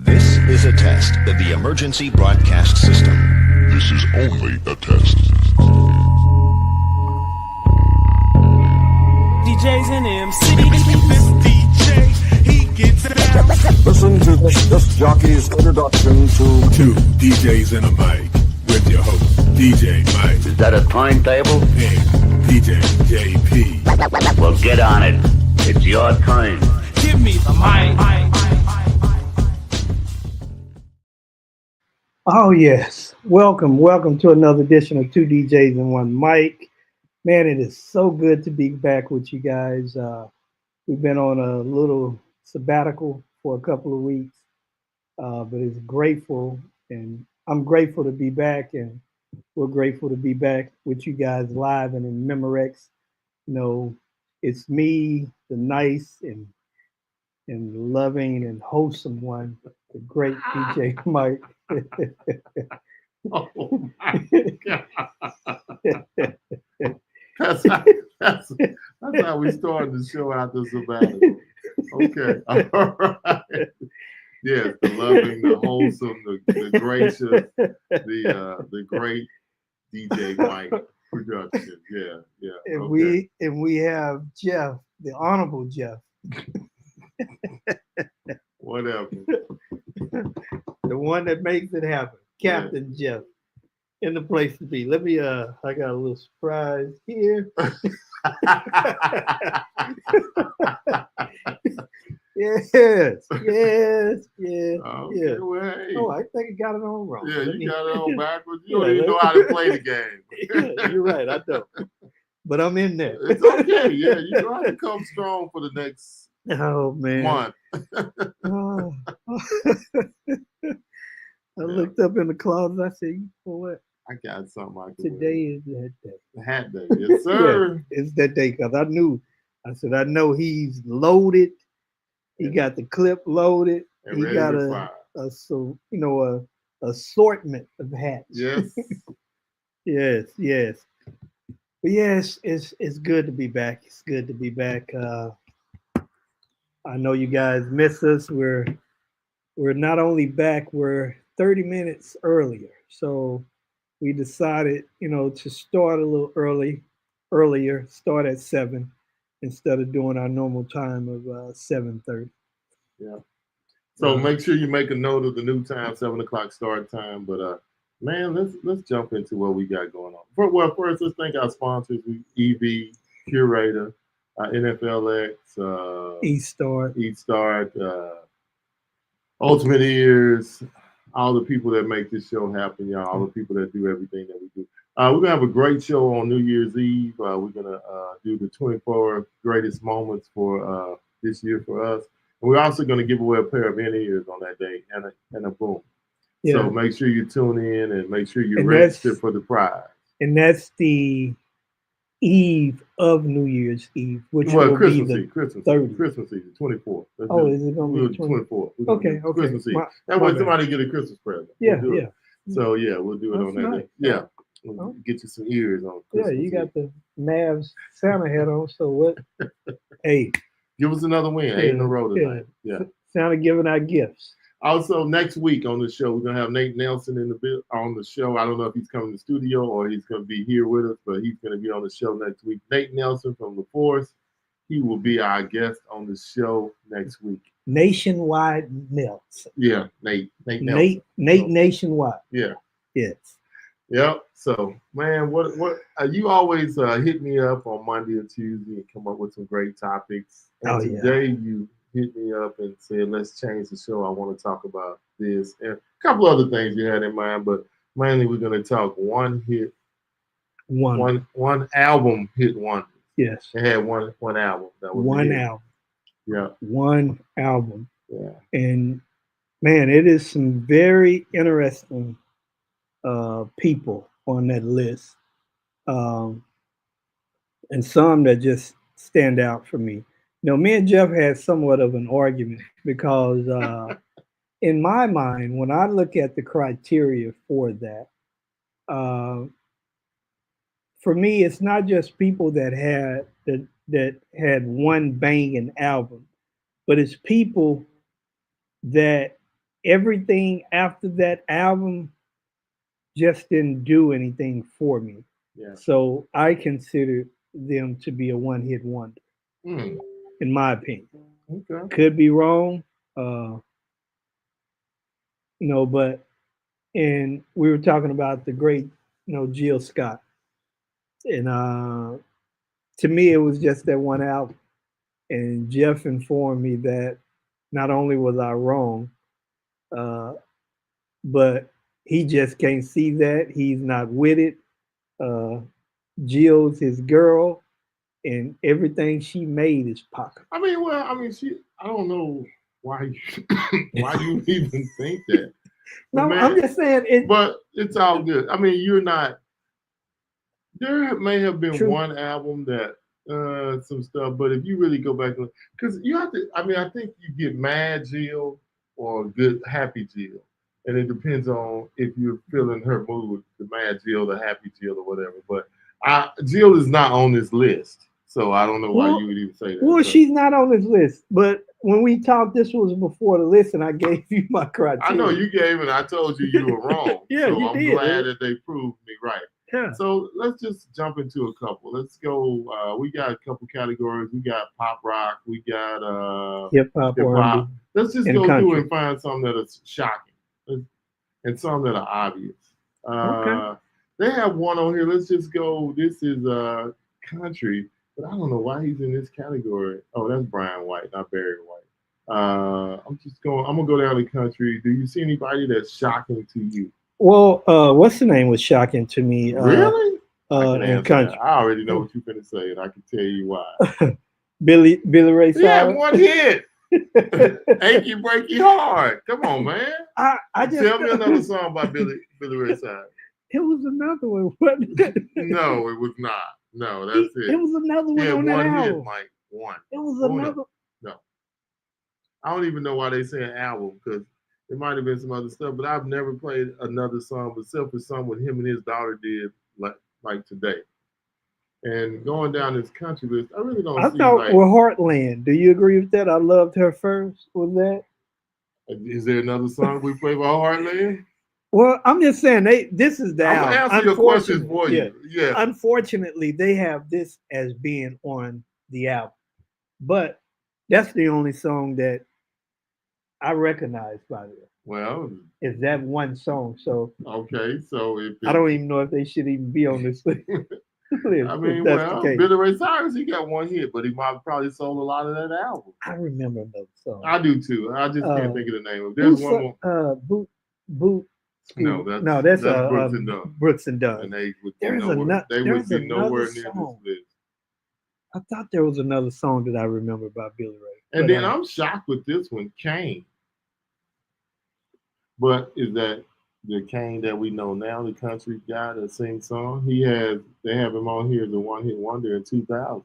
This is a test of the emergency broadcast system. This is only a test. DJs and MCs. This DJ, he gets down. Listen to this jockey's introduction to Two DJs and a mic with your host, DJ Mike Is that a timetable? and DJ JP. Well, get on it. It's your time. Give me the mic. Oh, yes. Welcome to another edition of Two DJs and One Mic. Man, it is so good to be back with you guys. We've been on a little sabbatical for a couple of weeks, but it's grateful, and I'm grateful to be back, and we're grateful to be back with you guys live and in Memorex. You know, it's me, the nice and loving and wholesome one, the great DJ Mike. Oh my God. That's how we started the show out the sabbatical. Okay. All right. Yes, the loving, the wholesome, the gracious, the great DJ Mike production. Yeah. And Okay. we have Jeff, the Honorable Jeff. Whatever. The one that makes it happen. Captain Jeff in the place to be. Let me I got a little surprise here. Yes. Okay, Yeah. well, hey. Oh, I think I got it on wrong. Yeah, Let you me- got it on backwards. You Yeah, don't even know how to play the game. Yeah, you're right, I don't. But I'm in there. It's okay. Yeah, you know how to come strong for the next Oh man. month. Oh. I looked up in the closet. I said, "You know what? I got something I can Today is that day." wear. Hat day. Yes, sir. Yeah, it's that day because I knew. I said, I know he's loaded. He got the clip loaded. And He ready got to fire. a assortment of hats. Yes. Yes. But yes, it's good to be back. It's good to be back. I know you guys miss us. We're not only back, we're 30 minutes earlier. So we decided, to start a little earlier, start at 7 instead of doing our normal time of 7:30. Yeah. So make sure you make a note of the new time, 7:00 start time. But man, let's jump into what we got going on. First, let's thank our sponsors: EV, Curator, NFLX, Eat Start, Ultimate Ears, all the people that make this show happen, y'all, all the people that do everything that we do. We're going to have a great show on New Year's Eve. We're going to do the 24 greatest moments for this year for us. And we're also going to give away a pair of in-ears on that day and a boom. Yeah. So make sure you tune in and make sure you And register for the prize. And that's the eve of New Year's Eve, which will Christmas be the Eve, Christmas 30th. Eve, Christmas Eve, the 24th. Oh, is it going to be 24th? Okay. Christmas Eve. My That way bad. somebody get a Christmas present. Yeah, We'll do yeah. it. So yeah, we'll do it That's on that nice. day. Yeah. We'll Oh. get you some ears on Yeah, Christmas you Eve. got the Mavs Santa hat on, so what? Hey, Give us another win. 8 in a row tonight. Yeah. Santa giving out gifts. Also, next week on the show, we're gonna have Nate Nelson on the show. I don't know if he's coming to the studio or he's gonna be here with us, but he's gonna be on the show next week. Nate Nelson from the Force, he will be our guest on the show next week. Nationwide Nelson. Yeah, Nate Nelson. Nate Nationwide. Yeah. Yes. Yep. So, man, what you always hit me up on Monday or Tuesday and come up with some great topics. And today you hit me up and said, let's change the show. I want to talk about this and a couple other things you had in mind, but mainly we're going to talk one album hit wonders. Yes. It had one album. That was One it. album. Yeah. One album. Yeah. And man, it is some very interesting people on that list. And some that just stand out for me. Me and Jeff had somewhat of an argument because in my mind, when I look at the criteria for that, for me, it's not just people that had one banging album, but it's people that everything after that album just didn't do anything for me. Yeah. So I consider them to be a one-hit wonder, Mm, in my opinion. okay. Could be wrong, uh, but and we were talking about the great, Jill Scott, and to me it was just that one album. And Jeff informed me that not only was I wrong, uh, but he just can't see that. He's not with it. Uh, Jill's his girl, and everything she made is popular. I don't know why why you even think that. But No, man, I'm just saying it. but it's all good. I mean, you're not. There may have been True. one album that some stuff, but if you really go back, because you have to. I mean, I think you get mad Jill or good happy Jill, and it depends on if you're feeling her mood, the mad Jill, the happy Jill, or whatever. But Jill is not on this list, so I don't know why Well, you would even say that. Well, So, she's not on this list, but when we talked, this was before the list, and I gave you my criteria. I know you gave it. I told you you were wrong. Yeah, so you I'm did. glad that they proved me right. Yeah. So let's just jump into a couple. Let's go. We got a couple categories. We got pop rock. We got Hip hop, hip hop. R&B. Let's just and go country. through and find some that are shocking and some that are obvious. Okay. They have one on here. Let's just go. This is country, but I don't know why he's in this category. Oh, that's Brian White, not Barry White. I'm gonna go down to country. Do you see anybody that's shocking to you? Well, what's the name was shocking to me. Really? I can In answer country. that. I already know what you're going to say, and I can tell you why. Billy Ray He had Cyrus. one hit. Achy Breaky Hard. Come on, man. I just Tell me another song by Billy Ray Cyrus. It was another one. wasn't it? No, it was not. No, that's it. It was another one He had on that one album. hit, Mike. One. It was Oh, another. No. I don't even know why they say an album, because it might have been some other stuff, but I've never played another song except for some what him and his daughter did like today. And going down this country list, I really don't see thought like. with Heartland. Do you agree with that? I loved her first. Was that? Is there another song we play by Heartland? Well, I'm just saying this is the I'm album. gonna answer your questions for you. Yeah. Unfortunately, they have this as being on the album, but that's the only song that I recognize by them. Well, is that one song. So okay, so if I don't even know if they should even be on this list. I mean, well, Billy Ray Cyrus, he got one hit, but he might probably sold a lot of that album. I remember another song. I do too. I just can't think of the name of it. There's one more. Boot. No, that's Brooks and Dunn. Brooks and Dunn. And they would There's be nowhere near song. this list. I thought there was another song that I remember by Billy Ray. And then I'm shocked with this one, Kane. But is that the Kane that we know now, the country guy that sings song? They have him on here as a one-hit wonder in 2000.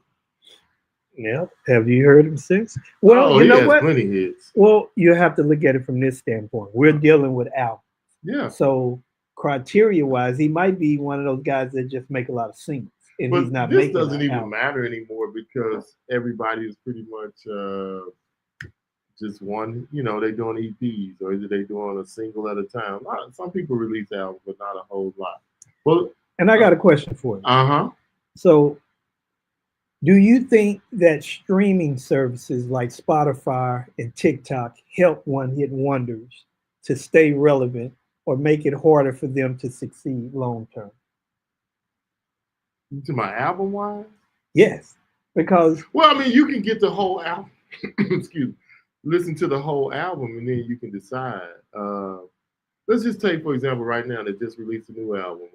Yeah. Have you heard him since? Well, you know what? Plenty hits. Well, you have to look at it from this standpoint. We're dealing with albums. Yeah. So criteria-wise, he might be one of those guys that just make a lot of singles, and but he's not this making. Doesn't even matter anymore because everybody is pretty much just one. They're doing EPs or either they're doing a single at a time. Some people release albums, but not a whole lot. Well, and I got a question for you. So, do you think that streaming services like Spotify and TikTok help one-hit wonders to stay relevant, or make it harder for them to succeed long term? To my album wise? Yes, because you can get the whole album. Excuse me. Listen to the whole album and then you can decide. Let's just take, for example, right now they just released a new album.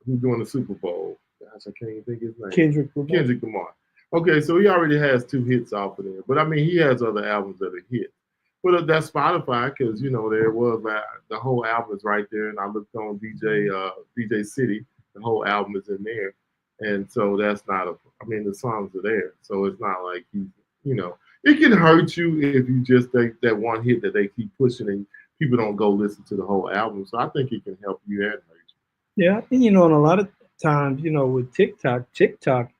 Who's doing the Super Bowl? Gosh, I can't even think his name. Kendrick Lamar. Okay, so he already has 2 hits off of there, but he has other albums that are hits. But that's Spotify because there was the whole album is right there, and I looked on DJ City, the whole album is in there, and so that's not the songs are there, so it's not like it can hurt you if you just take that one hit that they keep pushing and people don't go listen to the whole album. So I think it can help you and hurt you. Yeah, and a lot of times with TikTok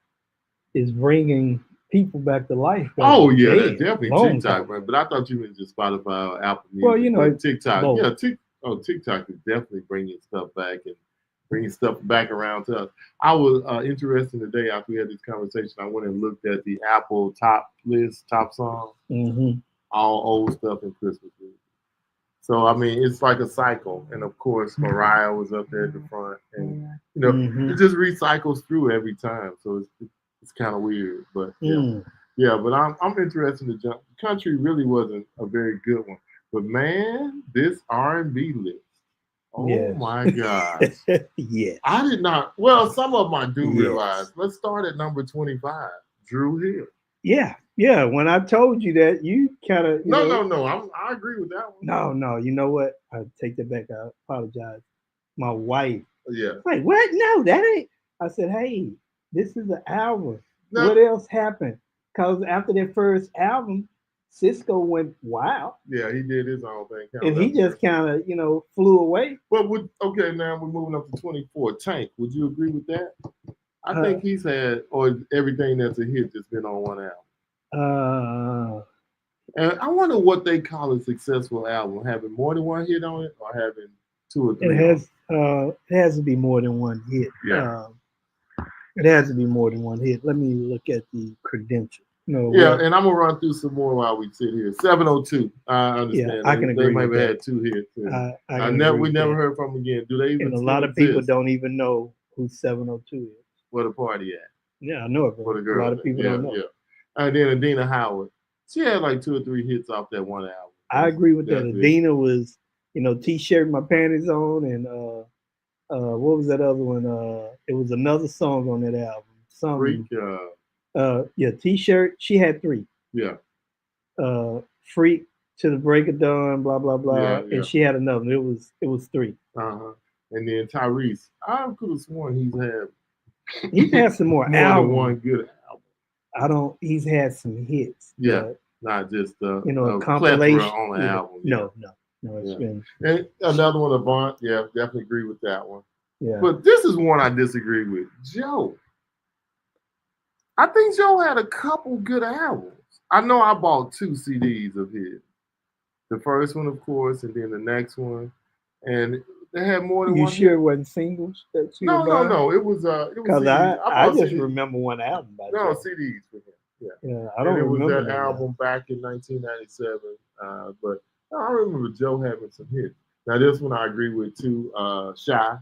is bringing people back to life. back Oh in the yeah, day, that's definitely long TikTok, time. man. But I thought you meant just Spotify or Apple Music. Well, you know, but TikTok, both. yeah, TikTok is definitely bringing stuff back and bringing stuff back around to us. I was interested today after we had this conversation. I went and looked at the Apple top list, top songs, all old stuff in Christmas music. So I mean, it's like a cycle, and of course, Mariah was up there at the front, and you know, it just recycles through every time. So it's kind of weird, but yeah. But I'm interested to jump. Country really wasn't a very good one, but man, this R&B list. Oh my gosh. Yeah. I did not. Well, some of them I do Yes. realize. Let's start at number 25, Drew Hill. Yeah. When I told you that, you kind of No. I agree with that one. No. You know what? I take that back. I apologize. My wife. Yeah. Like, what? No, that ain't. I said, hey, this is an album. No. What else happened? Because after their first album, Cisco went wild. Yeah, he did his own thing. And he just kind of, flew away. But okay, now we're moving up to 24. Tank, would you agree with that? I think he's had, or everything that's a hit just been on one album. And I wonder what they call a successful album, having more than one hit on it or having 2 or 3. It has to be more than one hit. Yeah. It has to be more than one hit. Let me look at the credentials. Yeah, and I'm gonna run through some more while we sit here. 702. I understand. Yeah, I can agree. They might with have that. had 2 hits. We never heard from them again. Do they even? And a lot of people don't even know who 702 is. Where the party at? Yeah, I know it. For the girl. A lot of people don't know. Yeah. And then Adina Howard. She had like 2 or 3 hits off that one album. I agree with that. That's Adina was, T-shirt, my panties on, and what was that other one? It was another song on that album. Freak. T-shirt. She had 3. Yeah. Freak, To the Break of Dawn, blah blah blah, Yeah. and she had another one. It was 3. And then Tyrese. I could have sworn He's had some more than albums. one good album. He's had some hits. Yeah. Not just a compilation on an album. No, it's been. And another one, Avant. Yeah, definitely agree with that one. Yeah. But this is one I disagree with. Joe. I think Joe had a couple good albums. I know I bought 2 CDs of his. The first one, of course, and then the next one. And they had more than one. You sure it wasn't singles? No. It was because I just remember one album by No, Joe. CDs for him. Yeah, I don't remember. It was that album back in 1997. But I remember Joe having some hits. Now this one I agree with too. Shy.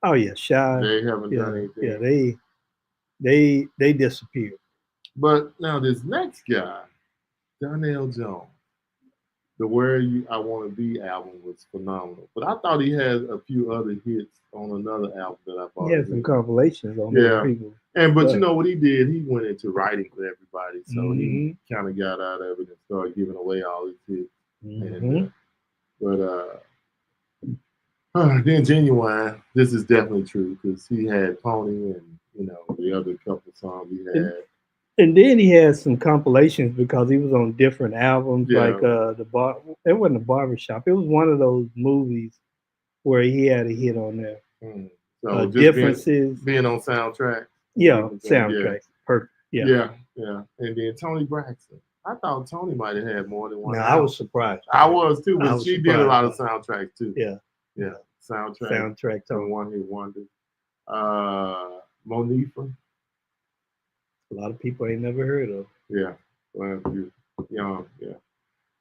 Oh yeah, Shy. They haven't done anything. Yeah, they disappeared. But now this next guy, Donnell Jones, the Where I Want to Be album was phenomenal. But I thought he had a few other hits on another album that I bought. He had some compilations on other people. But you know what he did? He went into writing for everybody. So he kind of got out of it and started giving away all his hits. And, then Genuine, this is definitely true because he had Pony and, the other couple songs he had. And then he had some compilations because he was on different albums, like it wasn't a barbershop. It was one of those movies where he had a hit on there. So differences. Being on soundtrack. Yeah, soundtrack. Perfect. Yeah. And then Tony Braxton. I thought Tony might have had more than one. No, I was surprised. I was too, but she did a lot of soundtracks too. Yeah. Soundtrack Tony. One hit wonder. Monifa. A lot of people ain't never heard of. Yeah. Well, you young, yeah.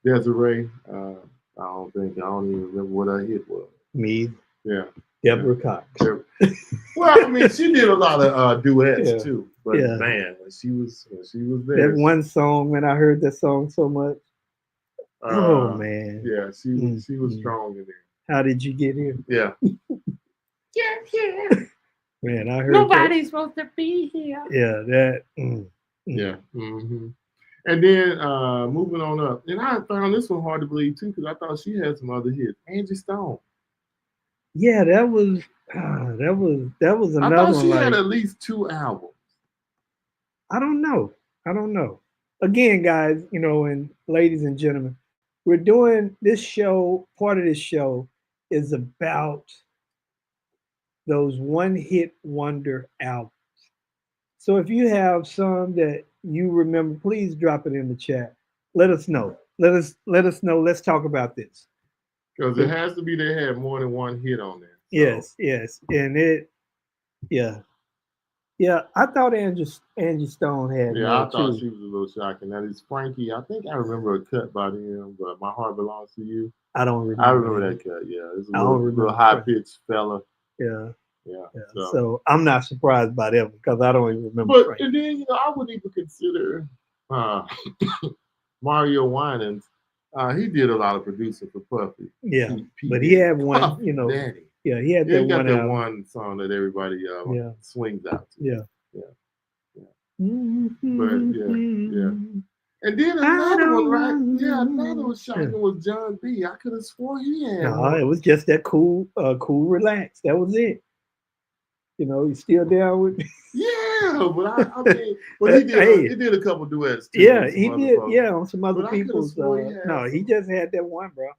Desiree, I don't even remember what her hit was. Me. Yeah. Deborah Cox. Well, I mean, she did a lot of duets too. But man, when she was there. That one song, when I heard that song so much. Oh man. Yeah, she was strong in there. How did you get here? Yeah. Yeah. Man, I heard nobody's supposed to be here. Yeah, that. Yeah. Mm-hmm. And then moving on up, and I found this one hard to believe too because I thought she had some other hits. Angie Stone. Yeah, that was another one. I thought she had at least 2 albums. I don't know. Again, guys, and ladies and gentlemen, we're doing this show. Part of this show is about those one-hit wonder albums. So if you have some that you remember, please drop it in the chat. Let us know. Let us know. Let's talk about this. Because it has to be they had more than one hit on there. So. Yes. And yeah. I thought Angie Stone had Yeah, more I thought too. she was a little shocking. That is Frankie. I think I remember a cut by them, but My Heart Belongs to You. I don't remember. I remember that cut. Yeah, it's a little high pitched fella. Yeah. Yeah. So I'm not surprised by that because I don't even remember. But and then I wouldn't even consider Mario Winans. He did a lot of producing for Puffy. Yeah, but he had one. Puffy Daddy. Yeah, he had he that got one that album. one song that everybody swings out to. Yeah. But yeah. And then another one, right? Yeah, another one shocking was John B. I could have sworn he had. No, it was just that cool, relax. That was it. He's still down with. Yeah, but I mean, but he did a couple duets too. Yeah, he did. Yeah, on some other but people's. He just had that one, bro.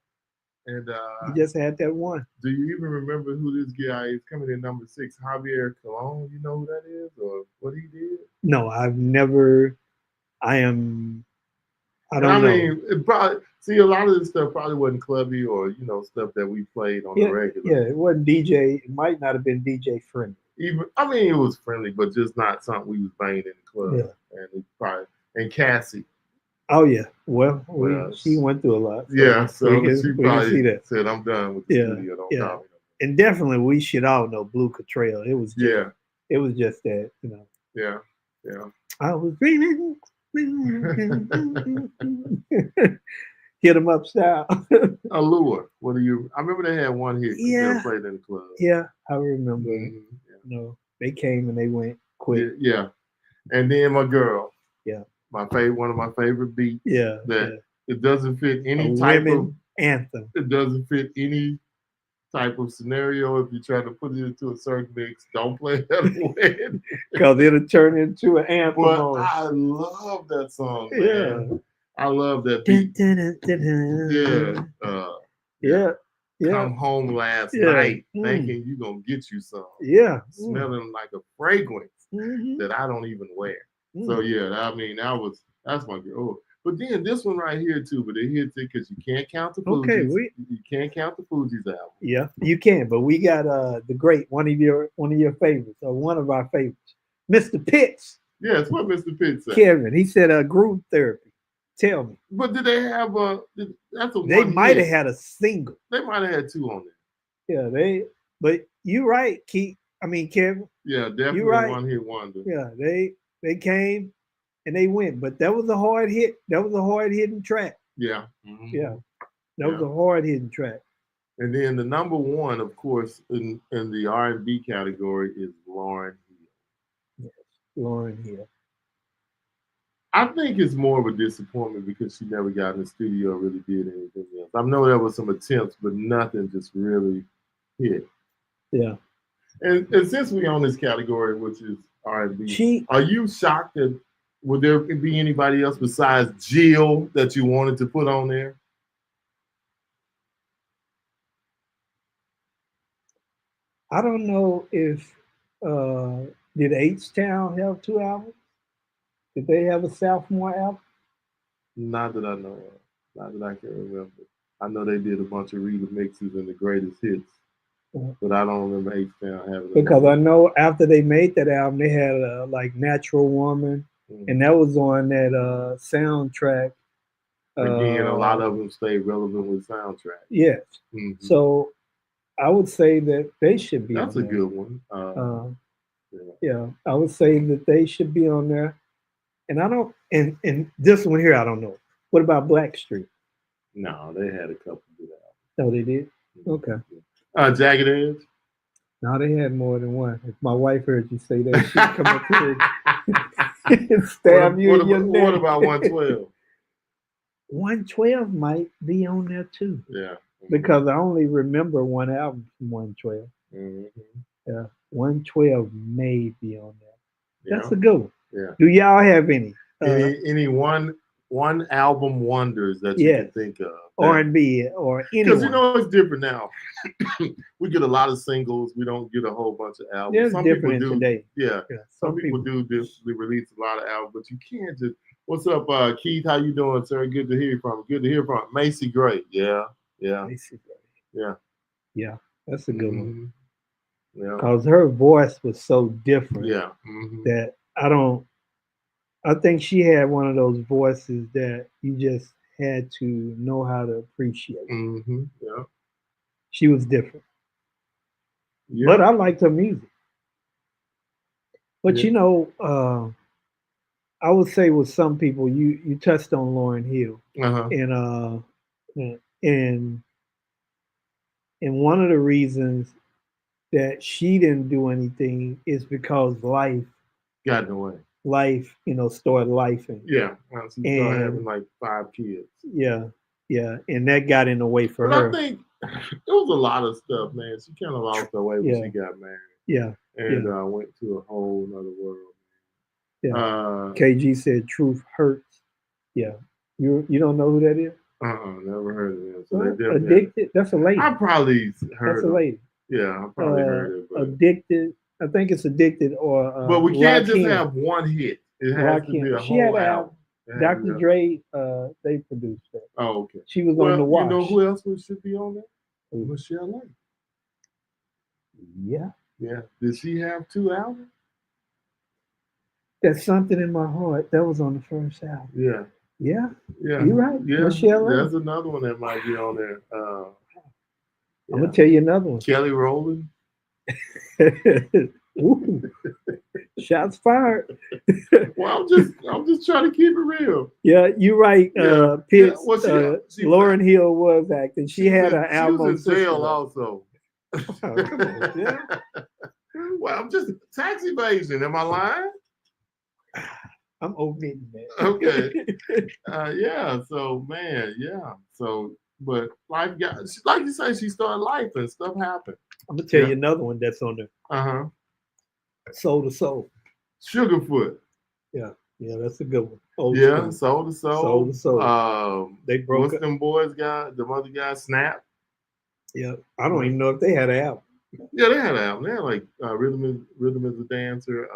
And he just had that one. Do you even remember who this guy is coming in number 6? Javier Colon. You know who that is, or what he did? No, I've never. I don't know. Mean, it probably see a lot of this stuff probably wasn't clubby or stuff that we played on the regular. Yeah, it wasn't DJ. It might not have been DJ friendly. It was friendly, but just not something we was banging in the club. Yeah. And it probably Cassie. Oh yeah, well, she went through a lot. So she probably said, "I'm done with the studio. Don't call me." And definitely, we should all know Blue Catrell. It was it was just that, Yeah. I was dreaming. Hit 'em up style. Allure. What do you? I remember they had one hit. They played in the club. Yeah, I remember. They came and they went quick. Yeah. And then my girl. Yeah. One of my favorite beats. Yeah. It doesn't fit any type of anthem. It doesn't fit any type of scenario. If you try to put it into a certain mix, don't play that way. Because it'll turn into an anthem. But I love that song, man. Yeah. I love that beat. Come home last night thinking you're going to get you some. Yeah. Smelling like a fragrance that I don't even wear. So, that's my girl. But then this one right here, too, but it hits it because you can't count the Fugees. Okay, you can't count the Fugees album. Yeah, you can. But we got the great, one of your favorites, or one of our favorites, Mr. Pitts. Yes, what Mr. Pitts said. Kevin, he said groove therapy. Tell me. But did they have They might have had a single. They might have had 2 on there. Yeah, but you're right, Kevin. Yeah, definitely you're right. One hit wonder. Yeah, they came and they went, but that was a hard hit. That was a hard hitting track. Yeah. Yeah. That was a hard hitting track. And then the number 1, of course, in the R&B category is Lauryn Hill. Yes, Lauryn Hill. I think it's more of a disappointment because she never got in the studio or really did anything else. I know there was some attempts, but nothing just really hit. Yeah. And since we on this category, which is R&B, are you shocked that would there be anybody else besides Jill that you wanted to put on there? I don't know if did H-Town have 2 albums? Did they have a sophomore album? Not that I know of. Not that I can remember. I know they did a bunch of remixes and the greatest hits, but I don't remember H-Town having. Because I know after they made that album, they had like Natural Woman, and that was on that soundtrack. Again, a lot of them stay relevant with soundtrack. Yes. So I would say that they should be. That's on a there. good one. Yeah, I would say that they should be on there. And I don't, and this one here, I don't know. What about Blackstreet? No, they had a couple of good albums. Oh, they did? Okay. Jagged Edge? No, they had more than one. If my wife heard you say that, she'd come up here and stab you in your neck. What about 112? 112 might be on there too. Yeah. Because I only remember one album from 112. Yeah. 112 may be on there. That's a good one. Yeah. Do y'all have any? Any one one album wonders that you can think of. R&B or Because anyone. it's different now. We get a lot of singles. We don't get a whole bunch of albums. It's Some different people do. today. Yeah. Yeah, Some people do release a lot of albums, but you can't just. What's up, Keith? How you doing, sir? Good to hear from. Good to hear from Macy Gray. Yeah. Basically. Yeah, that's a good one. Yeah. Because her voice was so different. Yeah. That I think she had one of those voices that you just had to know how to appreciate. Yeah. She was different. Yeah. But I liked her music. But I would say with some people, you touched on Lauryn Hill, and one of the reasons that she didn't do anything is because life got in the way. Life, started lifing. Yeah, she started having like 5 kids. Yeah, and that got in the way for her. I think it was a lot of stuff, man. She kind of lost her way when she got married. Yeah, and went to a whole other world. Yeah. KG said truth hurts. Yeah. You don't know who that is? Never heard of them. So well, Addicted? That's a lady. I probably heard That's a lady. Yeah, I probably heard it. But... Addicted. I think it's Addicted or but we can't just have one hit. It has to be a whole album. Dr. Dre, they produced that. Oh, okay. She was on the watch. You know who else should be on there? Michelle Lake. Yeah. Yeah. Did she have 2 albums? There's Something in My Heart. That was on the first album. Yeah. Yeah. Yeah. You're right. Yeah. Michelle Lake. There's another one that might be on there. I'm gonna tell you another one. Kelly Rowland. Ooh. Shots fired. Well, I'm just trying to keep it real. Yeah, you're right. Pitts, Lauryn Hill was acting. She had an album. She was in jail also. Well, I'm just tax evasion. Am I lying? I'm omitting that. Okay. Yeah. So, man. Yeah. So, but life got, like you say, she started life and stuff happened. I'm gonna tell you another one that's on there. Soul to Soul. Sugarfoot. Yeah, that's a good one. Soul to Soul. Soul to Soul. They broke up. Them boys got the other guy Snap. Yeah, I don't even know if they had an album. Yeah, they had an album. They had like Rhythm is a Dancer,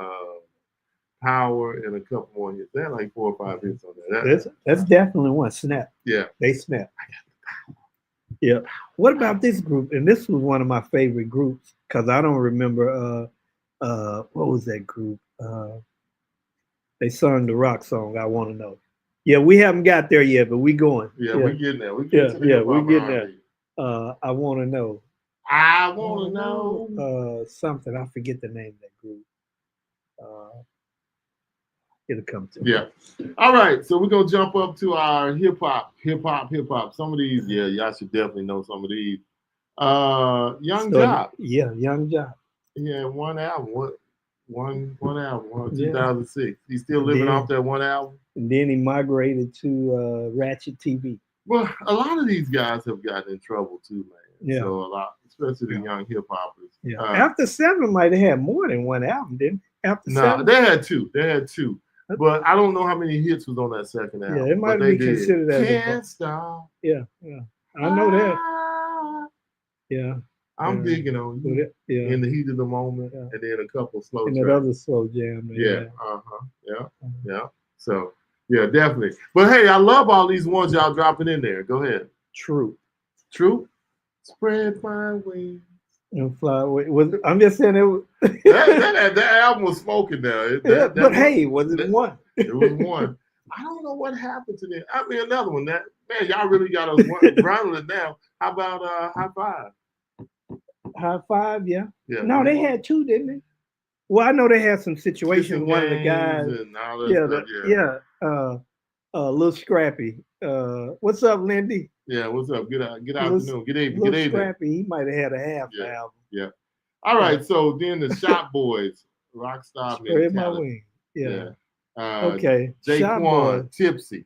Power, and a couple more hits. They had like 4 or 5 hits on there. That's definitely one. Snap. Yeah, they snap. Yeah. What about this group? And this was one of my favorite groups because I don't remember. What was that group? They sung the rock song. I Want to Know. Yeah, we haven't got there yet, but we going. Yeah, we're getting there. We're getting there. I Want to Know. I want to know. Something. I forget the name of that group. It'll come to me. Yeah. All right. So we're going to jump up to our hip hop. Some of these, y'all should definitely know some of these. Young Jock. Yeah, Young Jock. Yeah, one album. One album, 2006. He's still living off that one album. And then he migrated to Ratchet TV. Well, a lot of these guys have gotten in trouble too, man. Yeah. So a lot, especially the young hip hoppers. Yeah. After 7 might have had more than one album, didn't they? After 7? They had two. But I don't know how many hits was on that second album. Yeah, it might be considered as Can't Stop. Yeah. I know that. Yeah. I'm digging on you. In the heat of the moment, and then a couple slow and tracks. that other slow jam. Yeah. Yeah. So yeah, definitely. But hey, I love all these ones y'all dropping in there. Go ahead. True. Spread my wings and fly away. I'm just saying it was that album was smoking there. Was it one? It was one. I don't know what happened to them. I mean, another one. That man, y'all really got us rounding it down. How about High Five? High Five, yeah. No, they had 2, didn't they? Well, I know they had some situations. One of the guys, Little Scrappy. What's up, Lindy? Yeah, what's up? Good afternoon. Good evening. Little Scrappy, he might have had a half album. Yeah. All right, so then the Shop Boys, Rockstar Spread My Wings. Yeah. Okay. Jaquan, Tipsy.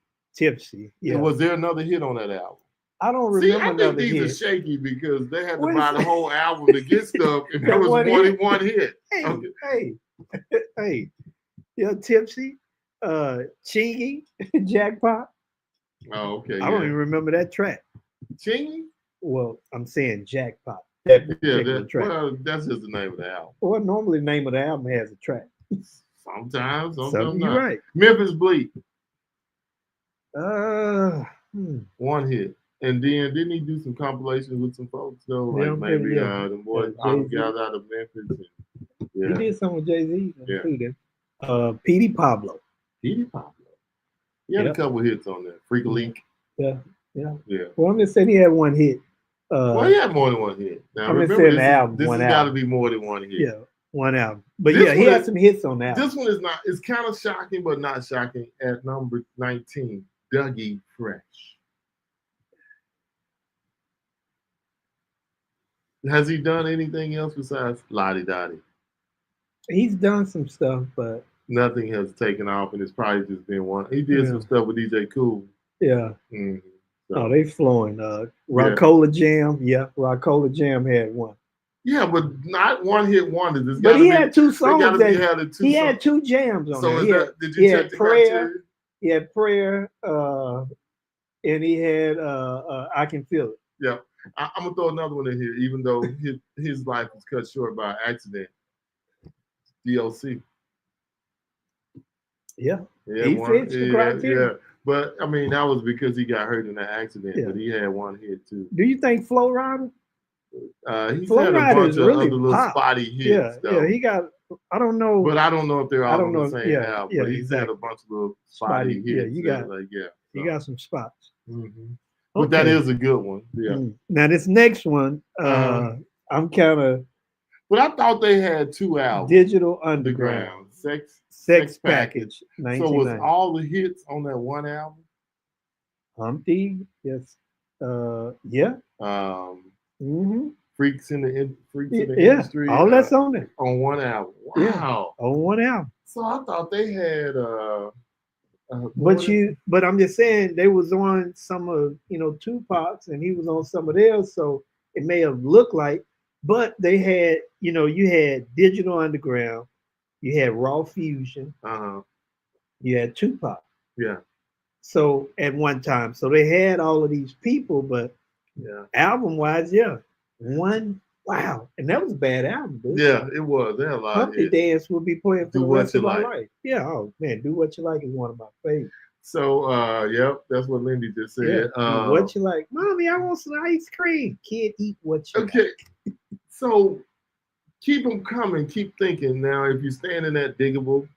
Yeah. And was there another hit on that album? I don't remember. I think these are shaky because they had to buy the whole album to get stuff, and that was one hit. Hey. Yeah, Tipsy, Chingy, Jackpot. Oh, okay. I don't even remember that track. Chingy? Well, I'm saying Jackpot. That particular track. Well, that's just the name of the album. Well, normally the name of the album has a track. Sometimes You're not. right. Memphis Bleak. Hmm. One hit. And then didn't he do some compilations with some folks though? Yeah, Like maybe yeah. the boys Jay-Z. guys out of Memphis. And, He did something with Jay-Z Yeah. too then. P.D. Pablo. P.D. Pablo. He had a couple hits on there. Freak a Leak. Yeah. Yeah. Well, I'm just saying he had one hit. Well, he had more than one hit. Now, I'm just remember, saying the album. this has got to be more than one hit. Yeah, one album. But This yeah, he one had is- some hits on that. This one is not, it's kind of shocking, but not shocking. At number 19, Dougie Fresh. Has he done anything else besides Lottie Dottie? He's done some stuff, but Nothing has taken off, and it's probably just been one. He did some stuff with DJ Cool. yeah. Mhm. Oh, they flowing. Rockola Jam. Yeah, Rockola Jam had one. Yeah, but not one hit wonders. It's But gotta he be- had two they songs. gotta That, be having two he had songs. two jams on So there. is He that, had, did he you had check the Prayer. criteria? He had Prayer. And he had I Can Feel It. Yeah. I'm gonna throw another one in here, even though his life was cut short by accident. DLC. Yeah. Yeah, He fits the criteria. Yeah. But I mean, that was because he got hurt in that accident. Yeah. But he had one hit too. Do you think Flow Rider? He's Flow had a Rider bunch is of really other little pop. spotty hits. Yeah, he got. I don't know. But I don't know if they're all on the know. same album. Yeah, but he's had a bunch of little spotty hits. Yeah, you got. Yeah. You got some spots. Mm-hmm. But that is a good one. Yeah. Now this next one, I'm kind of. But I thought they had two albums. Digital Underground. Sex Package. So was all the hits on that one album? Humpty, yes. Yeah. Freaks in the yeah. Industry. All that's on there. On one album. Wow. Yeah, on one album. So I thought they had but I'm just saying they was on some of Tupac's and he was on some of theirs, so it may have looked like, but they had, you had Digital Underground, you had Raw Fusion, you had Tupac. Yeah. So at one time. So they had all of these people, but album wise, one, wow. And that was a bad album, dude. Yeah, it was. They had a lot Humpty of hits. Dance will be playing for Do the What rest You of my Like. life. Yeah, oh man, Do What You Like is one of my favorites. So yep, that's what Lindy just said. Yeah. What you like? Mommy, I want some ice cream. Kid, eat what you like. Okay. So keep them coming, keep thinking. Now, if you stand in that Diggable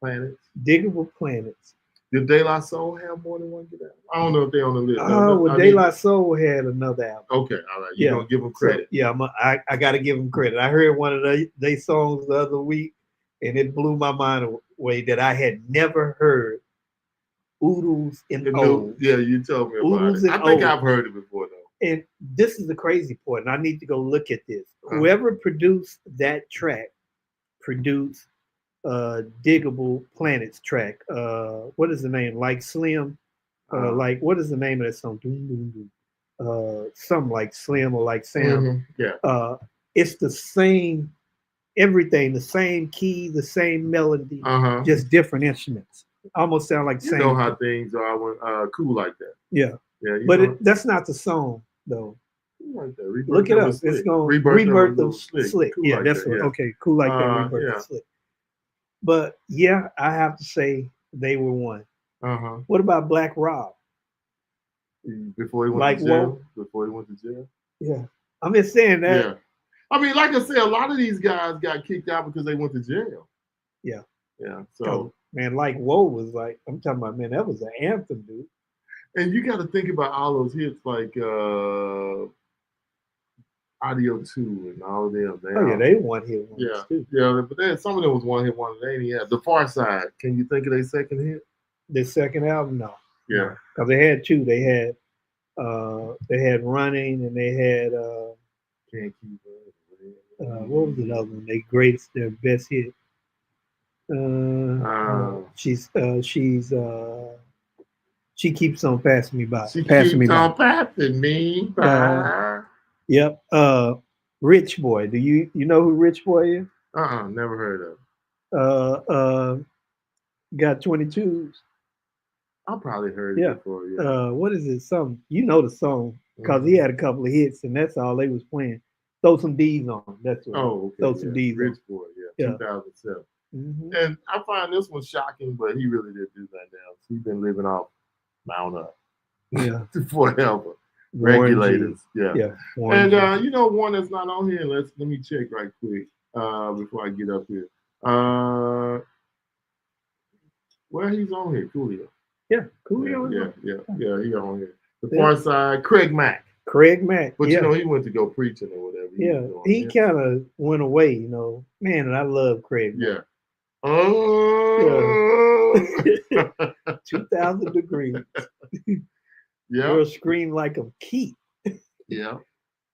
Planets. Diggable Planets. Did De La Soul have more than one good album? I don't know if they're on the list. Oh, well, De La Soul had another album. Okay, all right. You're going to give them credit. So, I got to give them credit. I heard one of their songs the other week, and it blew my mind away that I had never heard. Oodles and O's. Yeah, you told me about Oodles it. I think O's. I've heard it before, though. And this is the crazy part, and I need to go look at this. Whoever produced that track produced Diggable Planets track. What is the name? Like Slim? Like, what is the name of that song? Something like Slim or like Sam. Yeah. It's the same, everything, the same key, the same melody, just different instruments. Almost sound like the same. You know how things are when cool like that. Yeah. Yeah. But that's not the song, though. Like that. Look it up. It's going Rebirth of Slick. Cool yeah, like that's that, what. yeah. Okay, cool like that. Rebirth of Slick. But yeah, I have to say they were one. What about Black Rob? Before he went to jail. Before he went to jail. Yeah, I'm just saying that. Yeah. I mean, like I said, a lot of these guys got kicked out because they went to jail. Yeah. Yeah. So man, like Whoa was like, I'm talking about, man, that was an anthem, dude. And you got to think about all those hits like Audio 2 and all of them. They one hit ones too. Yeah, but then some of them was one hit wonders. They ain't had The Far Side. Can you think of their second hit? Their second album, no. Yeah. Because they had two. They had Running and they had Can't Keep Up. what was the other one? Their best hit. She keeps on passing me by. She keeps on passing me by. Yep. Rich Boy. Do you know who Rich Boy is? Never heard of. Got 22s. I probably heard it Yeah. before. Yeah. What is it? You know the song because he had a couple of hits and that's all they was playing. Throw some D's on. That's what. Oh, okay. Throw some D's Rich on. Boy. Yeah. 2007. Mhm. And I find this one shocking, but he really didn't do that now. He's been living off Mount Up Yeah. forever. Warren G. Regulators. Yeah. Yeah. Warren G. And you know, one that's not on here. Let me check right quick before I get up here. Well, he's on here. Coolio. Yeah. Coolio. Yeah. He on here. The Far Side. Craig Mack. Craig Mack. But you know, he went to go preaching or whatever. He kind of went away, you know. Man, and I love Craig Mack. Yeah. Oh. Yeah. 2,000 degrees. Yeah. Girl scream like a Keith. Yeah.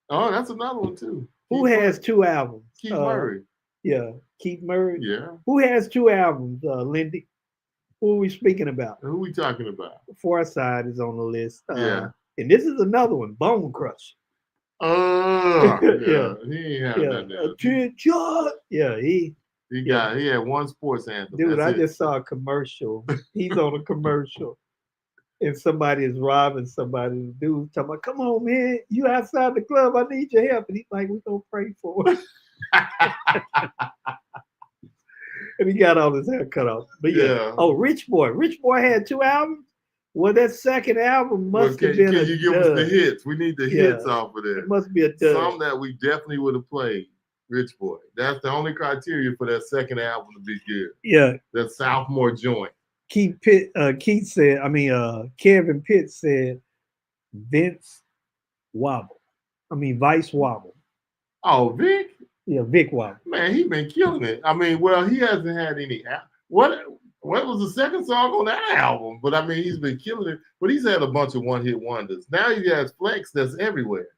Oh, that's another one too. Who has 2 albums? Keith Murray. Yeah. Keith Murray. Yeah. Who has 2 albums, Lindy? Who are we speaking about? Who we talking about? Far Side is on the list. Yeah. And this is another one, Bone Crush. Yeah. He ain't have that now. Attention. Yeah, he had one sports anthem. Dude, That's I just saw a commercial. He's on a commercial. And somebody is robbing somebody. The dude's talking about, come on, man, you outside the club, I need your help. And he's like, we're gonna pray for him. And he got all his hair cut off. But yeah. Oh, Rich Boy. Rich Boy had 2 albums. Well, that second album must have been can you give us the hits? We need the hits off of there. It must be a dud. Some that we definitely would have played. Rich Boy. That's the only criteria for that second album to be good. Yeah. That sophomore joint. Kevin Pitt said Vice Wobble. Oh, Vic? Yeah, Vic Wobble. Man, he been killing it. I mean, well, he hasn't had any. What was the second song on that album? But I mean, he's been killing it. But he's had a bunch of one-hit wonders. Now he has Flex that's everywhere,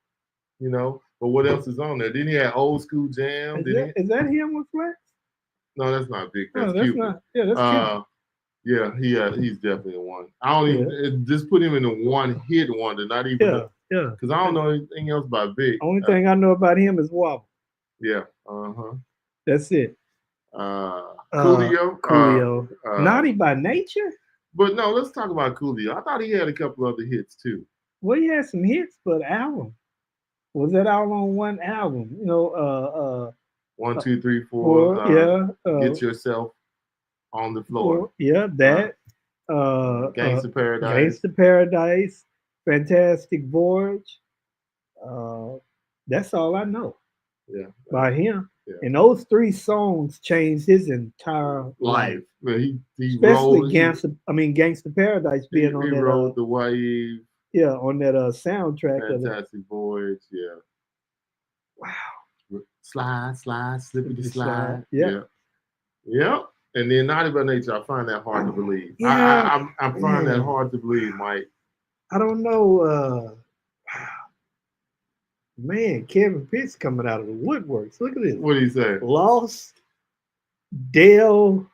you know. But what else is on there? Didn't he have Old School Jam? Is that him with Flex? No, that's not Vic. No, that's Cupid. not. Yeah, that's Cupid. Yeah, he's definitely a one. I don't even just put him in the one-hit wonder, not even. Yeah. Because I don't know anything else about Vic. Only thing I know about him is Wobble. Yeah. That's it. Coolio. Naughty by Nature? But no, let's talk about Coolio. I thought he had a couple other hits too. Well, he had some hits, but album. Was that all on one album? You know, 1, 2, 3, 4. Get Yourself on the Floor. That. Gangsta Paradise. Gangsta Paradise. Fantastic Voyage. That's all I know. Yeah. By him. Yeah. And those 3 songs changed his entire life. He especially Gangsta Paradise being on that. He wrote the Wave. Yeah, on that soundtrack. Fantastic Voyage. Yeah. Wow. Slide, slippity slide. Yeah. And then Naughty by Nature, I find that hard to believe. Yeah. I find that hard to believe, Mike. I don't know. Man, Kevin Pitt's coming out of the woodworks. Look at this. What did he say? Lost Del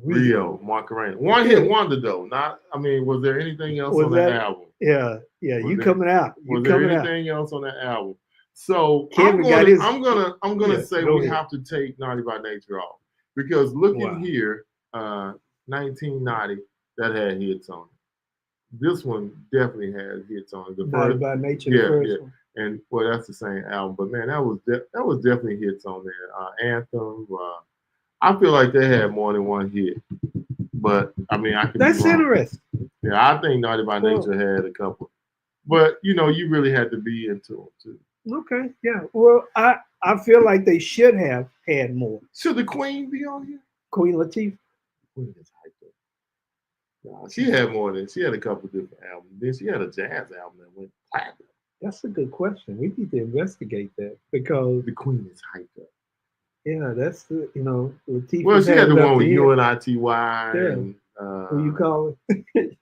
Rio, Macarena. One hit wonder though. Was there anything else on that album? Yeah. You coming out. Was there anything else on that album? So Kevin I'm gonna say we have to take Naughty by Nature off. Because looking here, 1990, that had hits on it. This one definitely had hits on it. Naughty by Nature, the first one. And well, that's the same album, but man, that was definitely hits on there. Anthem. I feel like they had more than one hit, but I mean, That's interesting. Yeah, I think Naughty by Nature had a couple, but you really had to be into them too. Okay, yeah. Well, I feel like they should have had more. Should the Queen be on here? Queen Latifah. Queen is hyped up. No, she had a couple different albums. Then she had a jazz album that went platinum. That's a good question. We need to investigate that because the Queen is hyped up. Yeah, that's Latifah. Well, she had the one with UNITY. And, who you call it?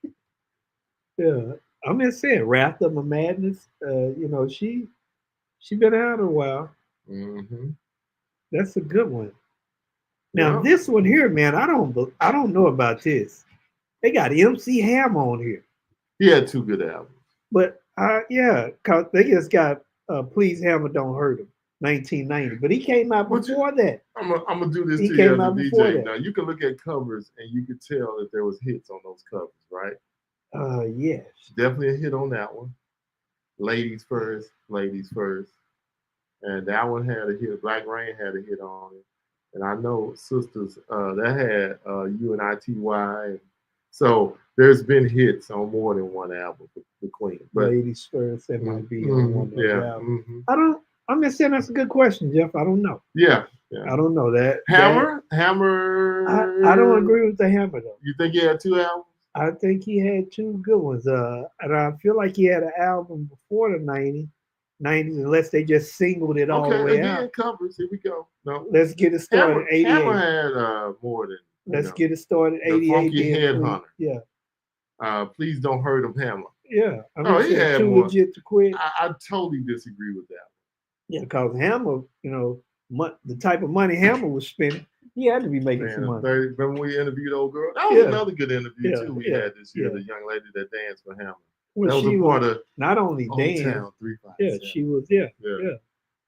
Yeah, I'm just saying, Wrath of a Madness. She been out a while. Mm-hmm. That's a good one. Now this one here, man, I don't know about this. They got MC Hammer on here. He had 2 good albums. But cause they just got Please Hammer Don't Hurt Him, 1990. But he came out before that. I'm gonna do this he to came you as out a before DJ. that. Now you can look at covers and you can tell that there was hits on those covers, right? Yes. Definitely a hit on that one. Ladies first, ladies first. And that one had a hit. Black Rain had a hit on it. And I know Sisters, that had UNITY. So there's been hits on more than one album for the Queen. But Ladies first, that might be on one of those yeah. albums. I'm just saying that's a good question, Jeff. I don't know. Yeah. I don't know that. Hammer? I don't agree with the Hammer though. You think he had 2 albums? I think he had 2 good ones. And I feel like he had an album before the 90s, unless they just singled it all the way again, out. Covers. Here we go. No. Let's get it started. 88. Hammer had more than. Let's get it started. 88. The Funky Headhunter. Yeah. Please don't hurt him, Hammer. Yeah. I mean, he had Too more. Legit to Quit. I totally disagree with that. Yeah, because Hammer, the type of money Hammer was spending, he had to be making some money. Remember when we interviewed old girl? That was another good interview too we had this year. Yeah. The young lady that danced for Hammer. Well, that was a part of not only dance. Town 357. Yeah, she was. Yeah.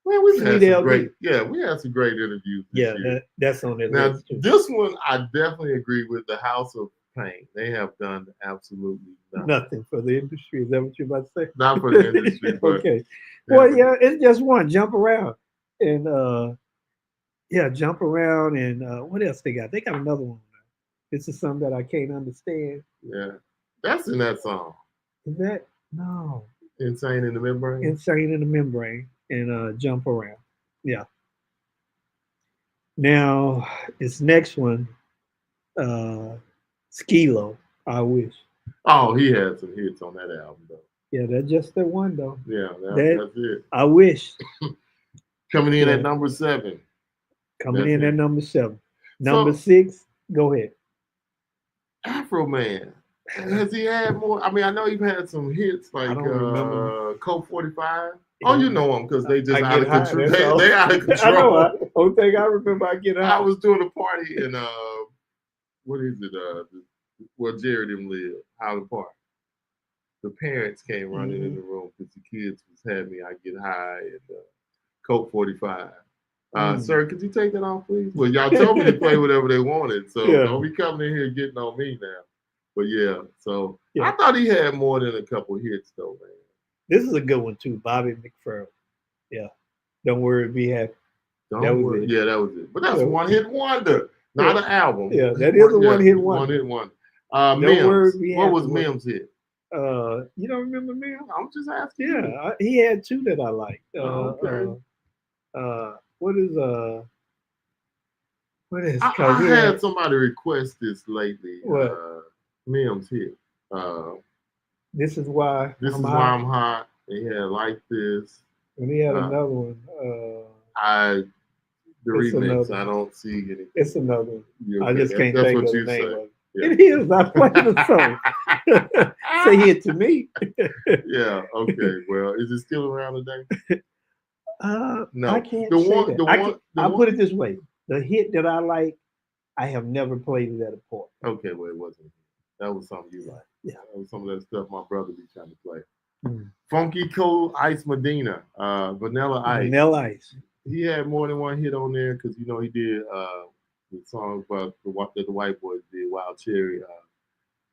Man, we've had Sweet some LD. great. Yeah, we had some great interviews. This year. That's on that Now, list too. this one I definitely agree with. The House of Pain. They have done absolutely nothing for the industry. Is that what you're about to say? Not for the industry. But okay. Well, yeah, it's just one. Jump around and jump around and what else they got? They got another one. This is something that I can't understand. Yeah, that's in that song. Is that no? Insane in the Membrane. Insane in the Membrane and Jump Around. Yeah. Now this next one, Skilo. I wish. Oh, he had some hits on that album though. Yeah, that's just the one though. Yeah, that's it. I wish. Coming in at number 7. Coming in at number 7. Number 6, go ahead. Afro Man. Has he had more? I mean, I know you've had some hits like Coke 45. Oh, you know them because they just out of control. They out of control. I know. Only thing I remember, I get high. I was doing a party in what is it? Where Jerry them live, Highland Park. The parents came running in the room because the kids had me. I get high and Coke 45. Sir, could you take that off, please? Well, y'all told me to play whatever they wanted, so don't be coming in here getting on me now. But I thought he had more than a couple hits though, man. This is a good one too, Bobby McFerrin. Yeah, Don't Worry, Be Happy. That was it. But that's one hit wonder, not an album. Yeah, that is a one hit wonder. One hit wonder. Mims. What was Mims' hit? You don't remember Mims? I'm just asking. Yeah, he had 2 that I liked. What is? I had somebody request this lately. What? Mims hit. This is why. This is why I'm hot. And he had Like This. And he had another one. The remix. I don't see any. It's another one. Okay. I just can't think of the name of it. Yeah. It is. I played the song. Say it to me. Yeah. Okay. Well, is it still around today? No. I can't say that. I'll put it this way: the hit that I like, I have never played it at a party. Okay. Well, it wasn't. That was something you like. Yeah. That was some of that stuff my brother be trying to play. Funky Cold Ice Medina, Vanilla Ice. Vanilla Ice. He had more than one hit on there because he did the song about the white boys did, Wild Cherry.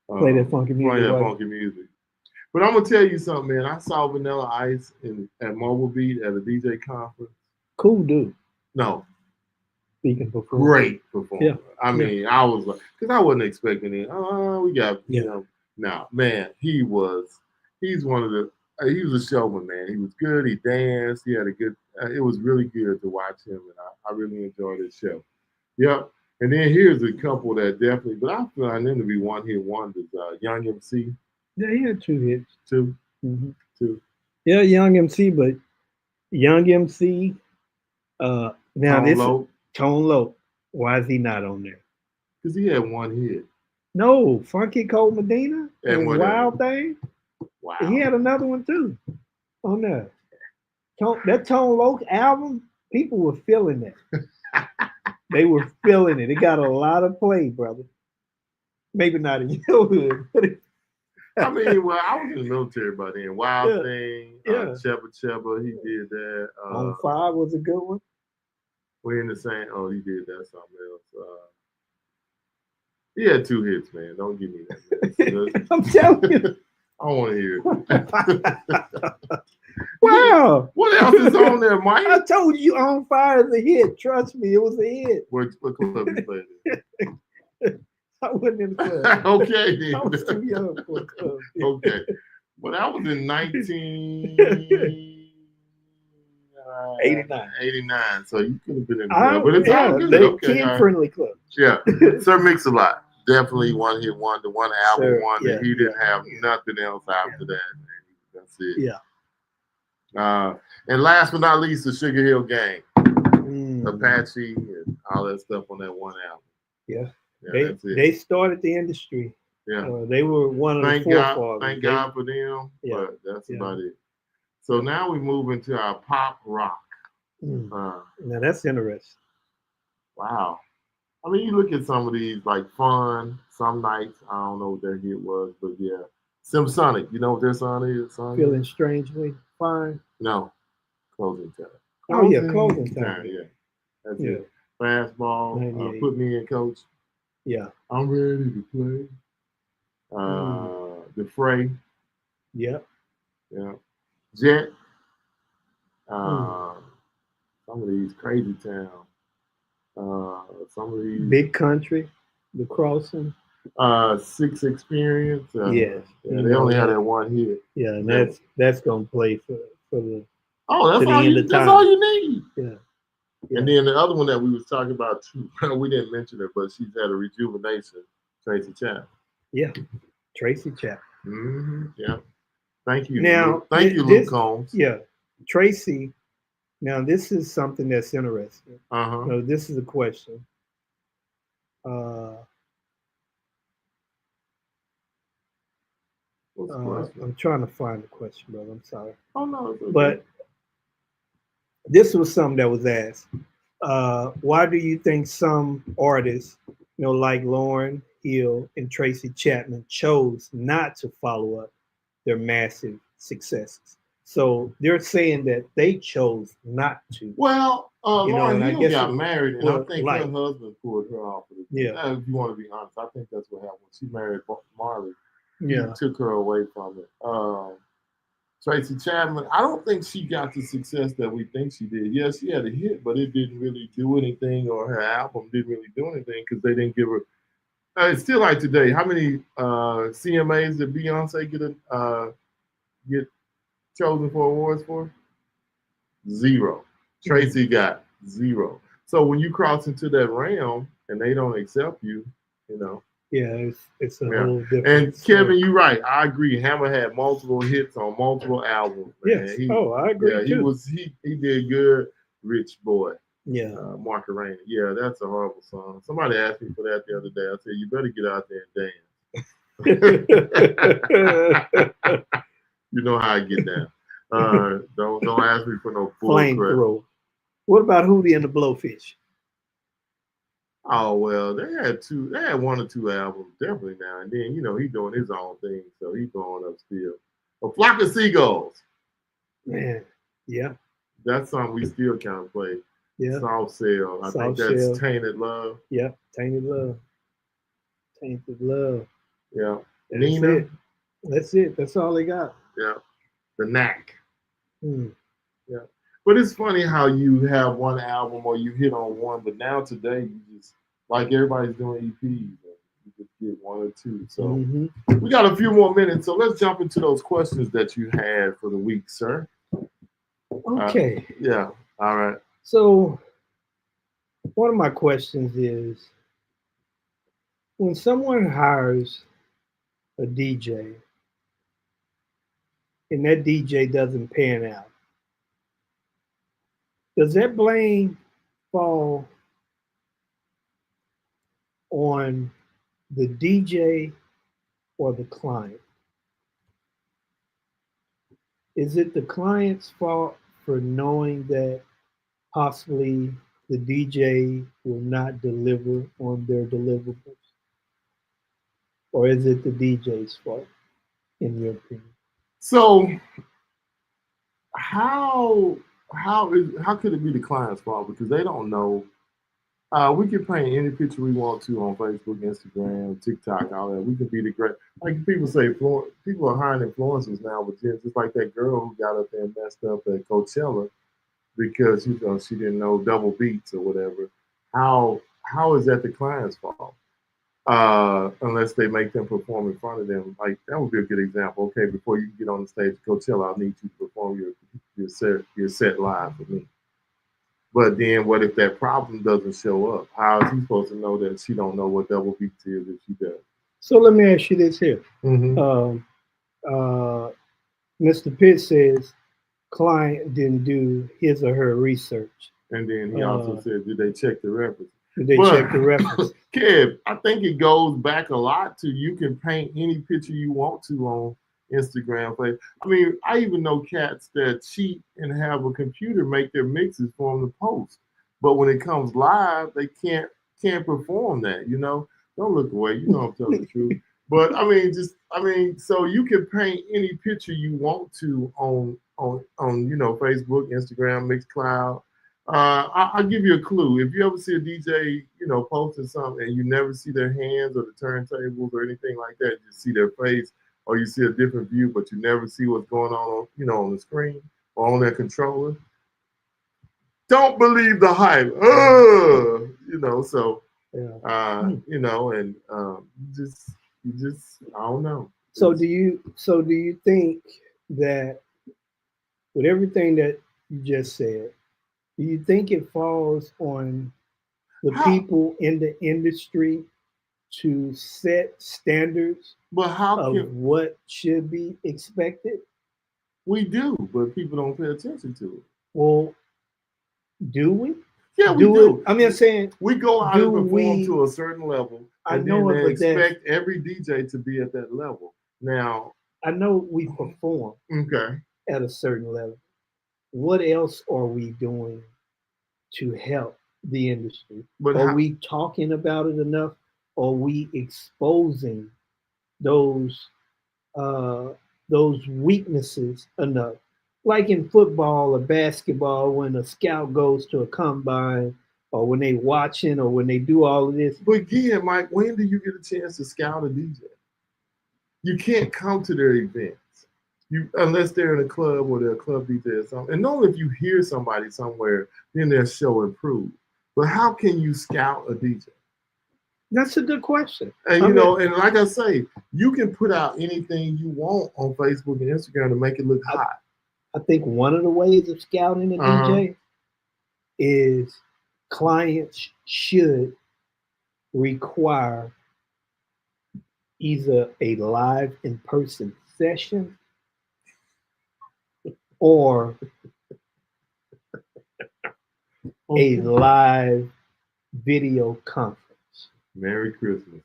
Play that funky music. Play that funky music. But I'm gonna tell you something, man. I saw Vanilla Ice at Mobile Beat at a DJ conference. Cool dude. No. Speaking performer. Great performer. Yeah. I mean, I was like, because I wasn't expecting it. We got Now, man, he's one of the. He was a showman, man. He was good. He danced. He had a good. It was really good to watch him, and I really enjoyed his show. Yep. And then here's a couple that definitely, but I find them to be one hit wonders. Young MC. Yeah, he had 2 hits. 2. Mm-hmm. 2. Yeah, Young MC, but Young MC. Now Tone Loc. Why is he not on there? Because he had 1 hit. No, Funky Cold Medina and Wild Thing. Wow. He had another one too on there. That Tone Loc album, people were feeling that. They were feeling it. It got a lot of play, brother. Maybe not in your hood, but I mean, well, I was in the military by then. Wild Thing, Chebba Chebba, he did that. On 5 was a good one. We're in the same. Oh, he did that. Something else. He had 2 hits, man. Don't give me that. Man. I'm telling you. I don't want to hear it. Wow. What else is on there, Mike? I told you On Fire is a hit. Trust me, it was a hit. What club you played in? I wasn't in the club. Okay, then. I was too young for a club. Okay. Well, that was in 1989. So you could have been in the club. But it's all good. Okay, kid-friendly club. Yeah. Sir Mix-a-Lot. Definitely one hit wonder, one album Sir, wonder. He didn't have nothing else after that. Man. That's it. Yeah. And last but not least, the Sugar Hill Gang. Apache and all that stuff on that one album. Yeah. That's it. They started the industry. Yeah. They were one of the forefathers. Thank God for them. Yeah. But that's about it. So now we move into our pop rock. Now that's interesting. Wow. I mean, you look at some of these like Fun, Some Nights. I don't know what their hit was, but yeah. Simsonic. You know what their song is? Feeling Strangely Fine. No. Closing Time. Closing Time. Yeah. That's it. Fastball. Put Me In, Coach. Yeah. I'm ready to play. The Fray. Yep. Yeah. Jet. Some of these Crazy Town. Some of these Big Country. The Crossing. Six Experience. Yes. Yeah, they only had that one hit. Yeah, and that's gonna play for the. Oh, that's all you need. Yeah. And then the other one that we was talking about too, we didn't mention it, but she's had a rejuvenation. Tracy Chapman. Yeah. Tracy Chapman. Yeah. Thank you. Now, thank you, Luke Combs. Yeah. Tracy. Now, this is something that's interesting. Uh-huh. This is a question. What's the question? I'm trying to find the question, brother. I'm sorry. Oh, no. It's okay. But this was something that was asked. Why do you think some artists, like Lauryn Hill and Tracy Chapman, chose not to follow up their massive successes? So they're saying that they chose not to. Well, Lauryn Hill got it, married, and I think her husband pulled her off of it. Yeah. If you want to be honest, I think that's what happened. She married Marley. Yeah. He took her away from it. Tracy Chapman, I don't think she got the success that we think she did. Yes, she had a hit, but it didn't really do anything, or her album didn't really do anything because they didn't give her. It's still like today. How many CMAs did Beyonce get chosen for awards for? 0. Tracy got 0. So when you cross into that realm and they don't accept you, Yeah, it's a whole different. And Kevin, you're right. I agree. Hammer had multiple hits on multiple albums. Man. Yes. I agree. Yeah, he did good. Rich Boy. Yeah. Mark Rainey. Yeah, that's a horrible song. Somebody asked me for that the other day. I said, you better get out there and dance. You know how I get down. Don't ask me for no flamethrower. What about Hootie and the Blowfish? Oh well, they had 1 or 2 albums, definitely now and then. He's doing his own thing, so he's going up still. A Flock of Seagulls. Man, yeah. That's something we still kind of play. Yeah. Soft Cell. I think that's Tainted Love. Yeah, Tainted Love. Tainted Love. Yeah. That's Nina. It. That's it. That's all they got. Yeah. The Knack. Yeah. But it's funny how you have one album or you hit on one, but now today you just, like everybody's doing EPs, you just get 1 or 2. So we got a few more minutes, so let's jump into those questions that you had for the week, sir. Okay. Yeah. All right. So one of my questions is, when someone hires a DJ and that DJ doesn't pan out, does that blame fall on the DJ or the client? Is it the client's fault for knowing that possibly the DJ will not deliver on their deliverables? Or is it the DJ's fault, in your opinion? So how could it be the client's fault? Because they don't know We can paint any picture we want to on Facebook, Instagram, TikTok, all that. We can be the great. Like people say, people are hiring influencers now, but just like that girl who got up there and messed up at Coachella because she didn't know double beats or whatever. How is that the client's fault? Unless they make them perform in front of them. Like that would be a good example. Okay, before you get on the stage at Coachella, I need you to perform your set live for me. But then what if that problem doesn't show up? How is he supposed to know that she don't know what double beats is if she does? So let me ask you this here. Mm-hmm. Mr. Pitt says client didn't do his or her research. And then he also said, did they check the reference? Did they check the reference? Kev, I think it goes back a lot to you can paint any picture you want to on Instagram. I mean, I even know cats that cheat and have a computer make their mixes for them to post. But when it comes live, they can't perform that, you know? Don't look away, you know I'm telling the truth. But I mean, so you can paint any picture you want to on Facebook, Instagram, Mixcloud. I'll give you a clue. If you ever see a DJ, posting something and you never see their hands or the turntables or anything like that, you see their face or you see a different view, but you never see what's going on, on the screen or on their controller. Don't believe the hype. You just I don't know. So do you think that with everything that you just said, do you think it falls on the people in the industry to set standards of what should be expected? We do, but people don't pay attention to it. Well, do we? Yeah, we do. I mean, I'm saying we go out and perform to a certain level, and then they expect every DJ to be at that level. Now, I know we perform at a certain level. What else are we doing to help the industry? Are we talking about it enough? Are we exposing those weaknesses enough? Like in football or basketball, when a scout goes to a combine, or when they watching, or when they do all of this. But again, Mike, when do you get a chance to scout a DJ? You can't come to their events. Unless they're in a club or they're a club DJ or something. And only if you hear somebody somewhere, then their show improves. But how can you scout a DJ? That's a good question. And and like I say, you can put out anything you want on Facebook and Instagram to make it look hot. I think one of the ways of scouting a DJ is clients should require either a live in-person session or a live video conference. Merry Christmas.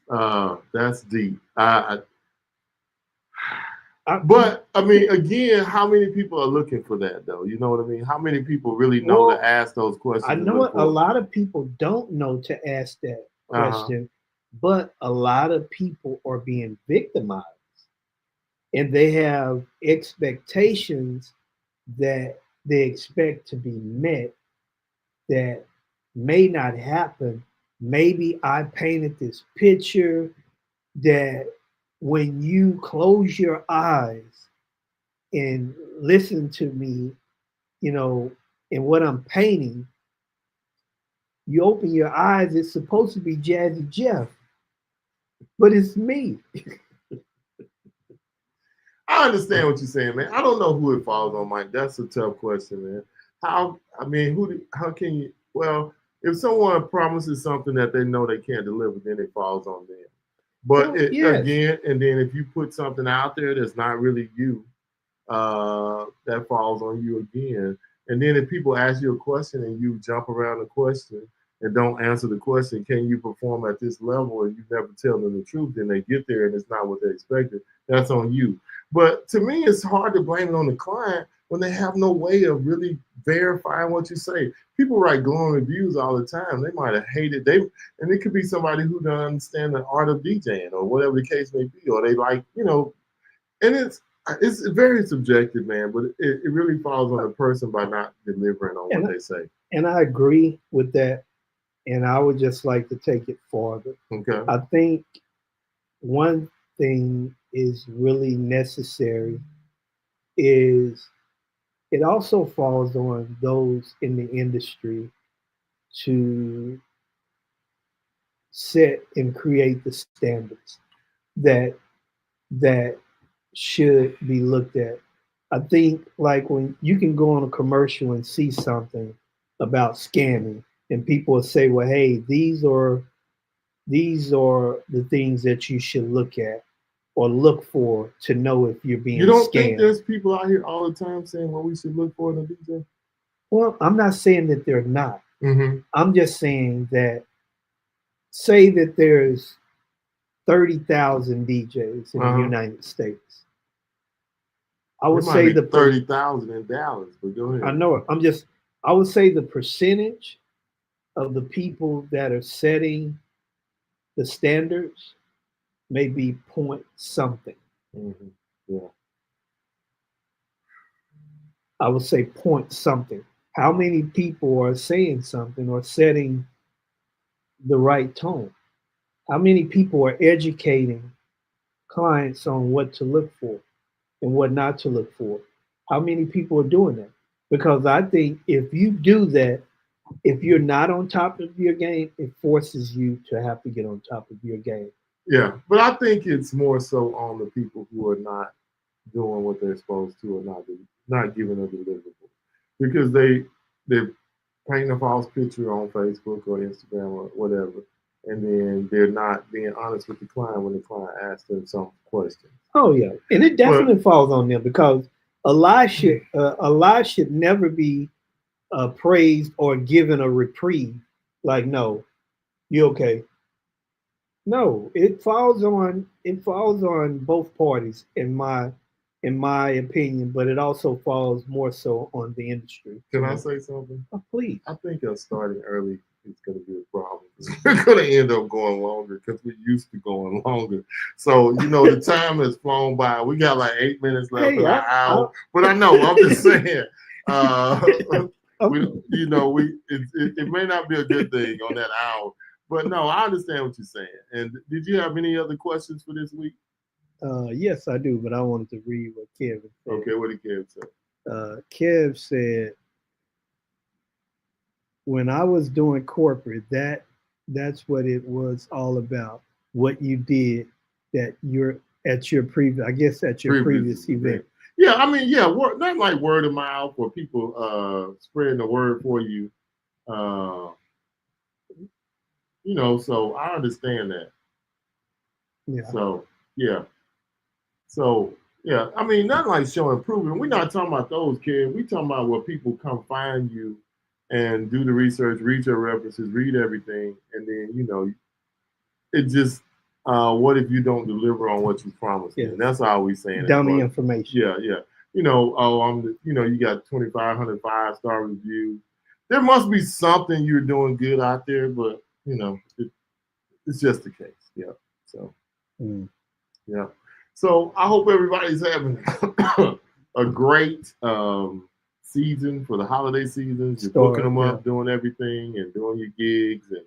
That's deep. But I mean, again, how many people are looking for that, though? You know what I mean? How many people really know to ask those questions? I know a lot of people don't know to ask that question, but a lot of people are being victimized, and they have expectations that they expect to be met that may not happen. Maybe I painted this picture that when you close your eyes and listen to me, and what I'm painting, you open your eyes, it's supposed to be Jazzy Jeff, but it's me. I understand what you're saying, man. I don't know who it falls on, Mike. That's a tough question, man. How can you, if someone promises something that they know they can't deliver, then it falls on them. But again, and then if you put something out there that's not really you, that falls on you again. And then if people ask you a question and you jump around the question and don't answer the question, can you perform at this level, and you never tell them the truth, then they get there and it's not what they expected, that's on you. But to me, it's hard to blame it on the client when they have no way of really verifying what you say. People write glowing reviews all the time. They might have hated and it could be somebody who doesn't understand the art of DJing or whatever the case may be, or they like, and it's very subjective, man, but it really falls on the person by not delivering on what they say. And I agree with that and I would just like to take it farther. Okay. I think one thing is really necessary is it also falls on those in the industry to set and create the standards that that should be looked at. I think like when you can go on a commercial and see something about scamming and people will say, well, hey, these are the things that you should look at or look for to know if you're being You don't scammed. think there's people out here all the time saying what we should look for in a DJ? Well, I'm not saying that they're not. Mm-hmm. I'm just saying that say that there's 30,000 DJs in the United States. I would say the 30,000 in Dallas, but go ahead. I know it. I would say the percentage of the people that are setting the standards may be point something. Mm-hmm. Yeah. I would say point something. How many people are saying something or setting the right tone? How many people are educating clients on what to look for and what not to look for? How many people are doing that? Because I think if you do that, if you're not on top of your game, it forces you to have to get on top of your game. Yeah, but I think it's more so on the people who are not doing what they're supposed to or not giving a deliverable, because they're painting a false picture on Facebook or Instagram or whatever, and then they're not being honest with the client when the client asks them some question. Oh yeah, and it definitely falls on them because a lie should never be praised or given a reprieve. Like, no, you okay? No, it falls on both parties in my opinion, but it also falls more so on the industry. Can I say something? Oh, please. I think us starting early is going to be a problem. We're going to end up going longer because we're used to going longer. So, the time has flown by. We got like 8 minutes left in an hour. But I know, I'm just saying, it may not be a good thing on that hour. But no, I understand what you're saying. And did you have any other questions for this week? Yes, I do, but I wanted to read what Kevin said. Okay, what did Kev say? Kev said, when I was doing corporate, that's what it was all about. What you did at your previous event. Yeah, I mean, not like word of mouth or people spreading the word for you. So I understand that. Yeah. So yeah, I mean, not like show improvement. We're not talking about those kids. We're talking about where people come find you and do the research, read your references, read everything, and then it just what if you don't deliver on what you promised? Yeah, and that's all we saying. Dummy information. Yeah. You got 2,500 5-star reviews. There must be something you're doing good out there, but it's just the case. Yeah. So. Yeah. So I hope everybody's having a great season for the holiday seasons. You're booking them up, doing everything, and doing your gigs, and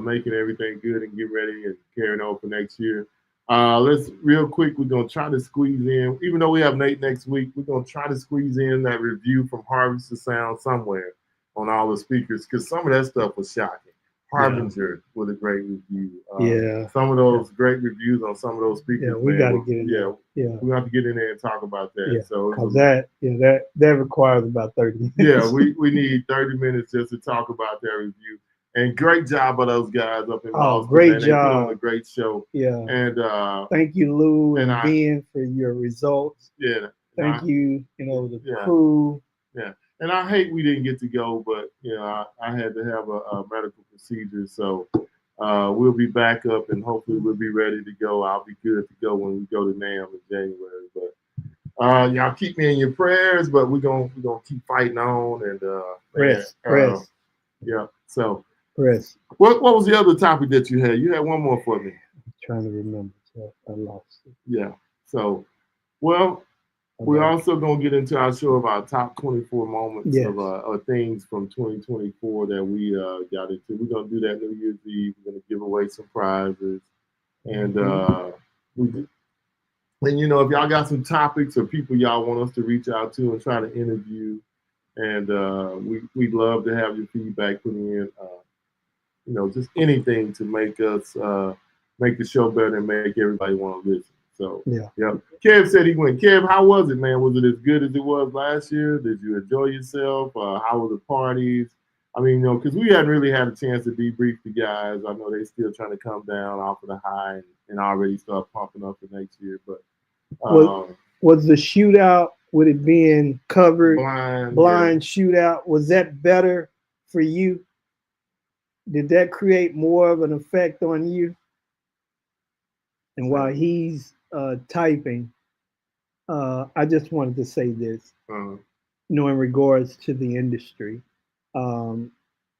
making everything good, and get ready and carrying on for next year. Let's real quick. We're gonna try to squeeze in, even though we have Nate next week. We're gonna try to squeeze in that review from Harvest of Sound somewhere on all the speakers, because some of that stuff was shocking. Harbinger with a great review. Some of those great reviews on some of those speakers. Yeah, we got to get in there. Yeah, we have to get in there and talk about that. Yeah, so that requires about 30 minutes. Yeah, we need 30 minutes just to talk about that review. And great job by those guys up in Boston. Great job. They put on a great show. Yeah. And thank you, Lou and Ben, for your results. Yeah. Thank you, the crew. Yeah. And I hate we didn't get to go, but I had to have a medical procedure, so we'll be back up, and hopefully we'll be ready to go. I'll be good to go when we go to NAMM in January. But y'all keep me in your prayers. But we're gonna keep fighting on and press. Yeah. So press. What was the other topic that you had? You had one more for me. I'm trying to remember. I lost it. Yeah. So, well. We're also going to get into our show of our top 24 moments Yes. of things from 2024 that we got into. We're going to do that New Year's Eve. We're going to give away some prizes. And, and you know, if y'all got some topics or people y'all want us to reach out to and try to interview, and we'd love to have your feedback put in, you know, just anything to make us make the show better and make everybody want to listen. So, yeah. Kev said he went. Kev, how was it, man? Was it as good as it was last year? Did you enjoy yourself? How were the parties? I mean, you know, because we hadn't really had a chance to debrief the guys. I know they still trying to come down off of the high and already start pumping up for next year. But was the shootout, with it being covered, blind shootout, was that better for you? Did that create more of an effect on you? And while he's typing, I just wanted to say this, you know, in regards to the industry, you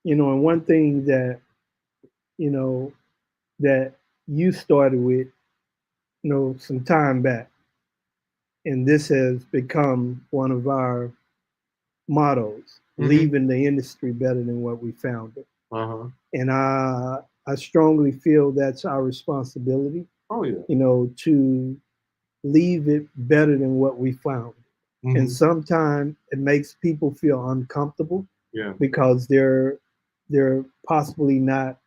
know, and one thing that, you know, that you started with, you know, some time back, and this has become one of our mottos, leaving the industry better than what we found it. And I strongly feel that's our responsibility. You know, to leave it better than what we found. And sometimes it makes people feel uncomfortable because they're possibly not.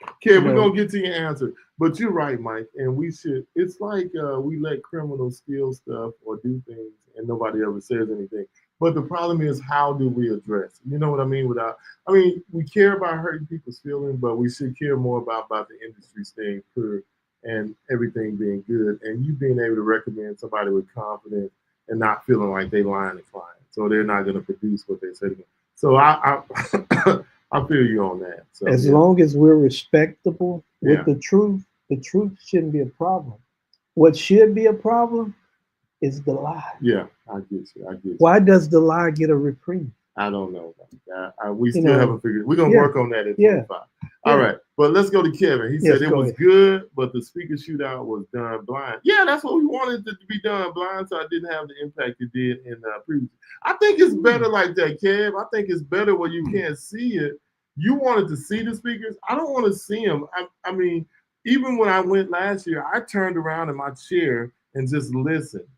Okay, we're gonna get to your answer, but you're right, Mike. And we should. It's like we let criminals steal stuff or do things, and nobody ever says anything. But the problem is, how do we address it? You know what I mean? We care about hurting people's feelings, but we should care more about the industry staying clear and everything being good, and you being able to recommend somebody with confidence and not feeling like they lying to clients, so they're not going to produce what they say. So I feel you on that. So as long as we're respectable with the truth shouldn't be a problem. What should be a problem is the lie. Yeah, I get you. Why does the lie get a reprieve? I don't know about that. We still haven't figured it. We're going to work on that in 25. All right, but let's go to Kevin. He said it was good, but the speaker shootout was done blind. Yeah, that's what we wanted it to be done blind, so I didn't have the impact it did in previous. I think it's better like that, Kev. I think it's better where you can't see it. You wanted to see the speakers. I don't want to see them. I mean, even when I went last year, I turned around in my chair and just listened.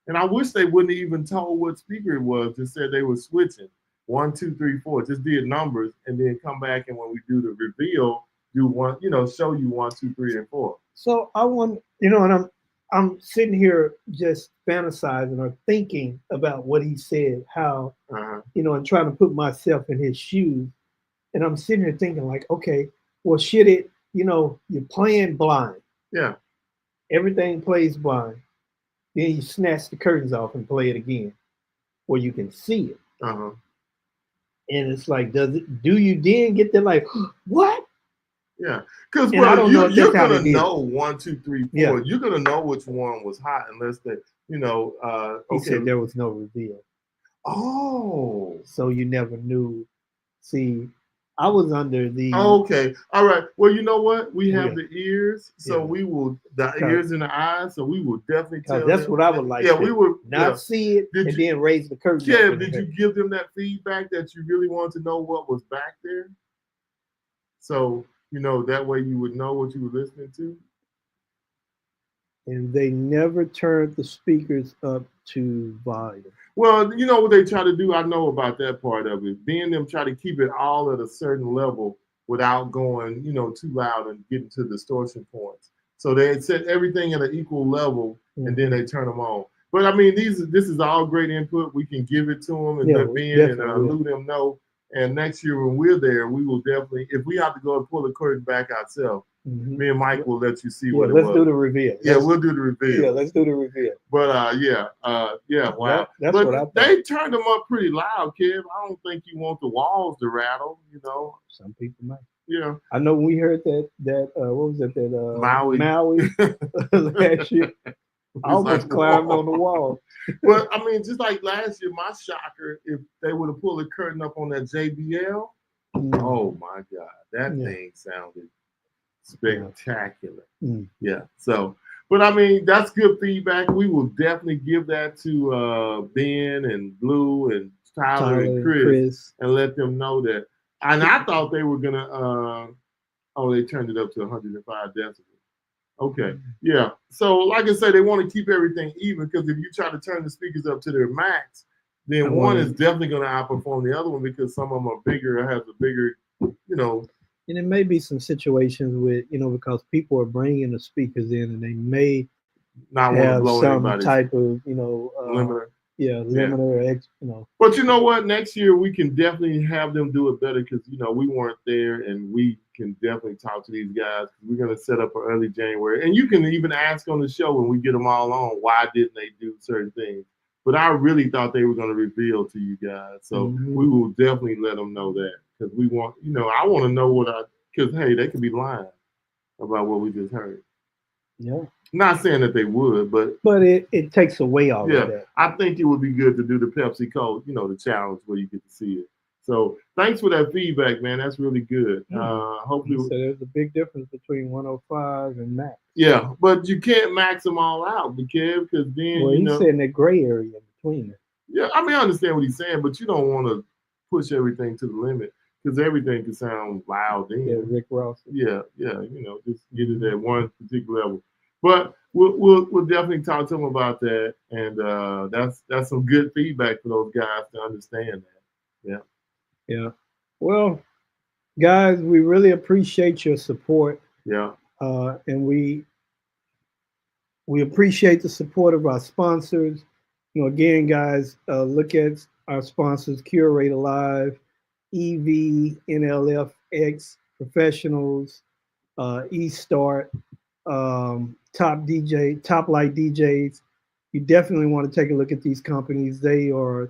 And I wish they wouldn't even told what speaker it was. Just said they were switching. 1, 2, 3, 4. Just did numbers and then come back, and when we do the reveal, do one, you know, show you 1, 2, 3, and 4. So I want, you know, and I'm sitting here just fantasizing or thinking about what he said, how, you know, and trying to put myself in his shoes. And I'm sitting here thinking like, okay, well, should it, you know, you're playing blind. Yeah. Everything plays blind. Then you snatch the curtains off and play it again where you can see it. And it's like, do you then get there like, what? Yeah, because you're gonna know 1, 2, 3, 4. Yeah. You're gonna know which one was hot unless they, you know. He said there was no reveal. Oh, so you never knew. See, I was under the. Okay, all right. Well, you know what? We have the ears, so we will ears and the eyes, so we will definitely tell. That's them. what I would like. Yeah, we would not see it and then raise the curtain. Yeah, did you give them that feedback that you really wanted to know what was back there? So you know that way you would know what you were listening to. And they never turned the speakers up to volume. Well, you know what they try to do? I know about that part of it. Being them try to keep it all at a certain level without going, you know, too loud and getting to distortion points. So they set everything at an equal level, and then they turn them on. But I mean, this is all great input. We can give it to them and let Ben and let them know. And next year when we're there, we will definitely, if we have to go and pull the curtain back ourselves, me and Mike will let you see what it was. Let's do the reveal. We'll do the reveal. Yeah, let's do the reveal. But wow. That's what I thought. They turned them up pretty loud, Kev. I don't think you want the walls to rattle, you know. Some people might. Yeah. I know we heard that what was it, that Maui last year. I almost climbed on the wall. Well, I mean, just like last year, my shocker, if they would have pulled the curtain up on that JBL, oh my God, that thing sounded spectacular. Yeah. So, But I mean, that's good feedback. We will definitely give that to Ben and Blue and Tyler and Chris and let them know that. And I thought they were gonna. They turned it up to 105 decibels. Okay, yeah. So, like I said, they want to keep everything even because if you try to turn the speakers up to their max, then one is definitely going to outperform the other one because some of them are bigger or has a bigger, And it may be some situations with, because people are bringing the speakers in and they may not have some type of, limiter. Limiter, But you know what? Next year we can definitely have them do it better because we weren't there, and we can definitely talk to these guys. We're gonna set up for early January, and you can even ask on the show when we get them all on why didn't they do certain things. But I really thought they were gonna reveal to you guys, so we will definitely let them know that because we want, I want to know because hey, they could be lying about what we just heard. Yeah. Not saying that they would, but it takes away all of that. I think it would be good to do the Pepsi Cola, the challenge where you get to see it. So thanks for that feedback, man. That's really good. Hopefully, so there's a big difference between 105 and max. Yeah, but you can't max them all out, because then he's in that gray area in between it. Yeah, I mean I understand what he's saying, but you don't want to push everything to the limit because everything can sound loud. Then Rick Ross. Yeah, just get it at one particular level. But we'll definitely talk to them about that, and that's some good feedback for those guys to understand that. Yeah. Well, guys, we really appreciate your support. Yeah. And we appreciate the support of our sponsors. Again, guys, look at our sponsors: Curate Alive, EV, NLFX Professionals, eStart. Top Light DJs. You definitely want to take a look at these companies. They are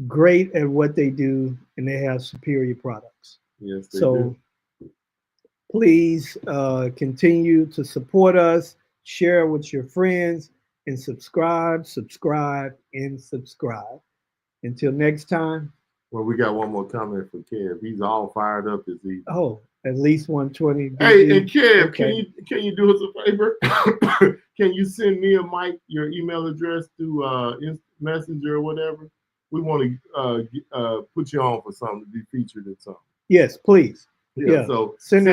great at what they do, and they have superior products. Yes, they do. Please continue to support us, share with your friends, and subscribe. Until next time. Well, we got one more comment for Kev. He's all fired up this evening. Oh, at least 120. Hey, and Kev, okay. Can you do us a favor? Can you send me and Mike your email address through Messenger or whatever? We want to put you on for something to be featured in something. Yes, please. Yeah. So send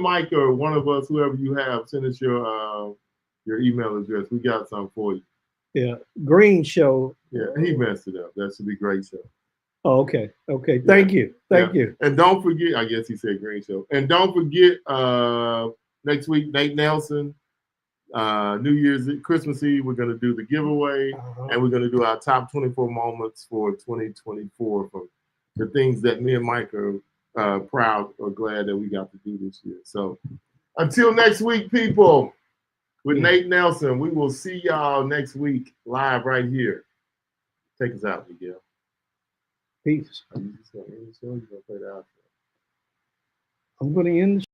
Mike or one of us, whoever you have, send us your email address. We got something for you. Yeah, Green Show. Yeah, he messed it up. That should be Great Show. Oh, okay. Thank you. And don't forget, I guess he said Green Show. And don't forget, next week, Nate Nelson, New Year's Christmas Eve, we're going to do the giveaway, and we're going to do our top 24 moments for 2024 from the things that me and Mike are proud or glad that we got to do this year. So until next week, people, with Nate Nelson, we will see y'all next week live right here. Take us out, Miguel. Peace. Are you just going to end the show? You're going to play the outro? I'm going to end the show.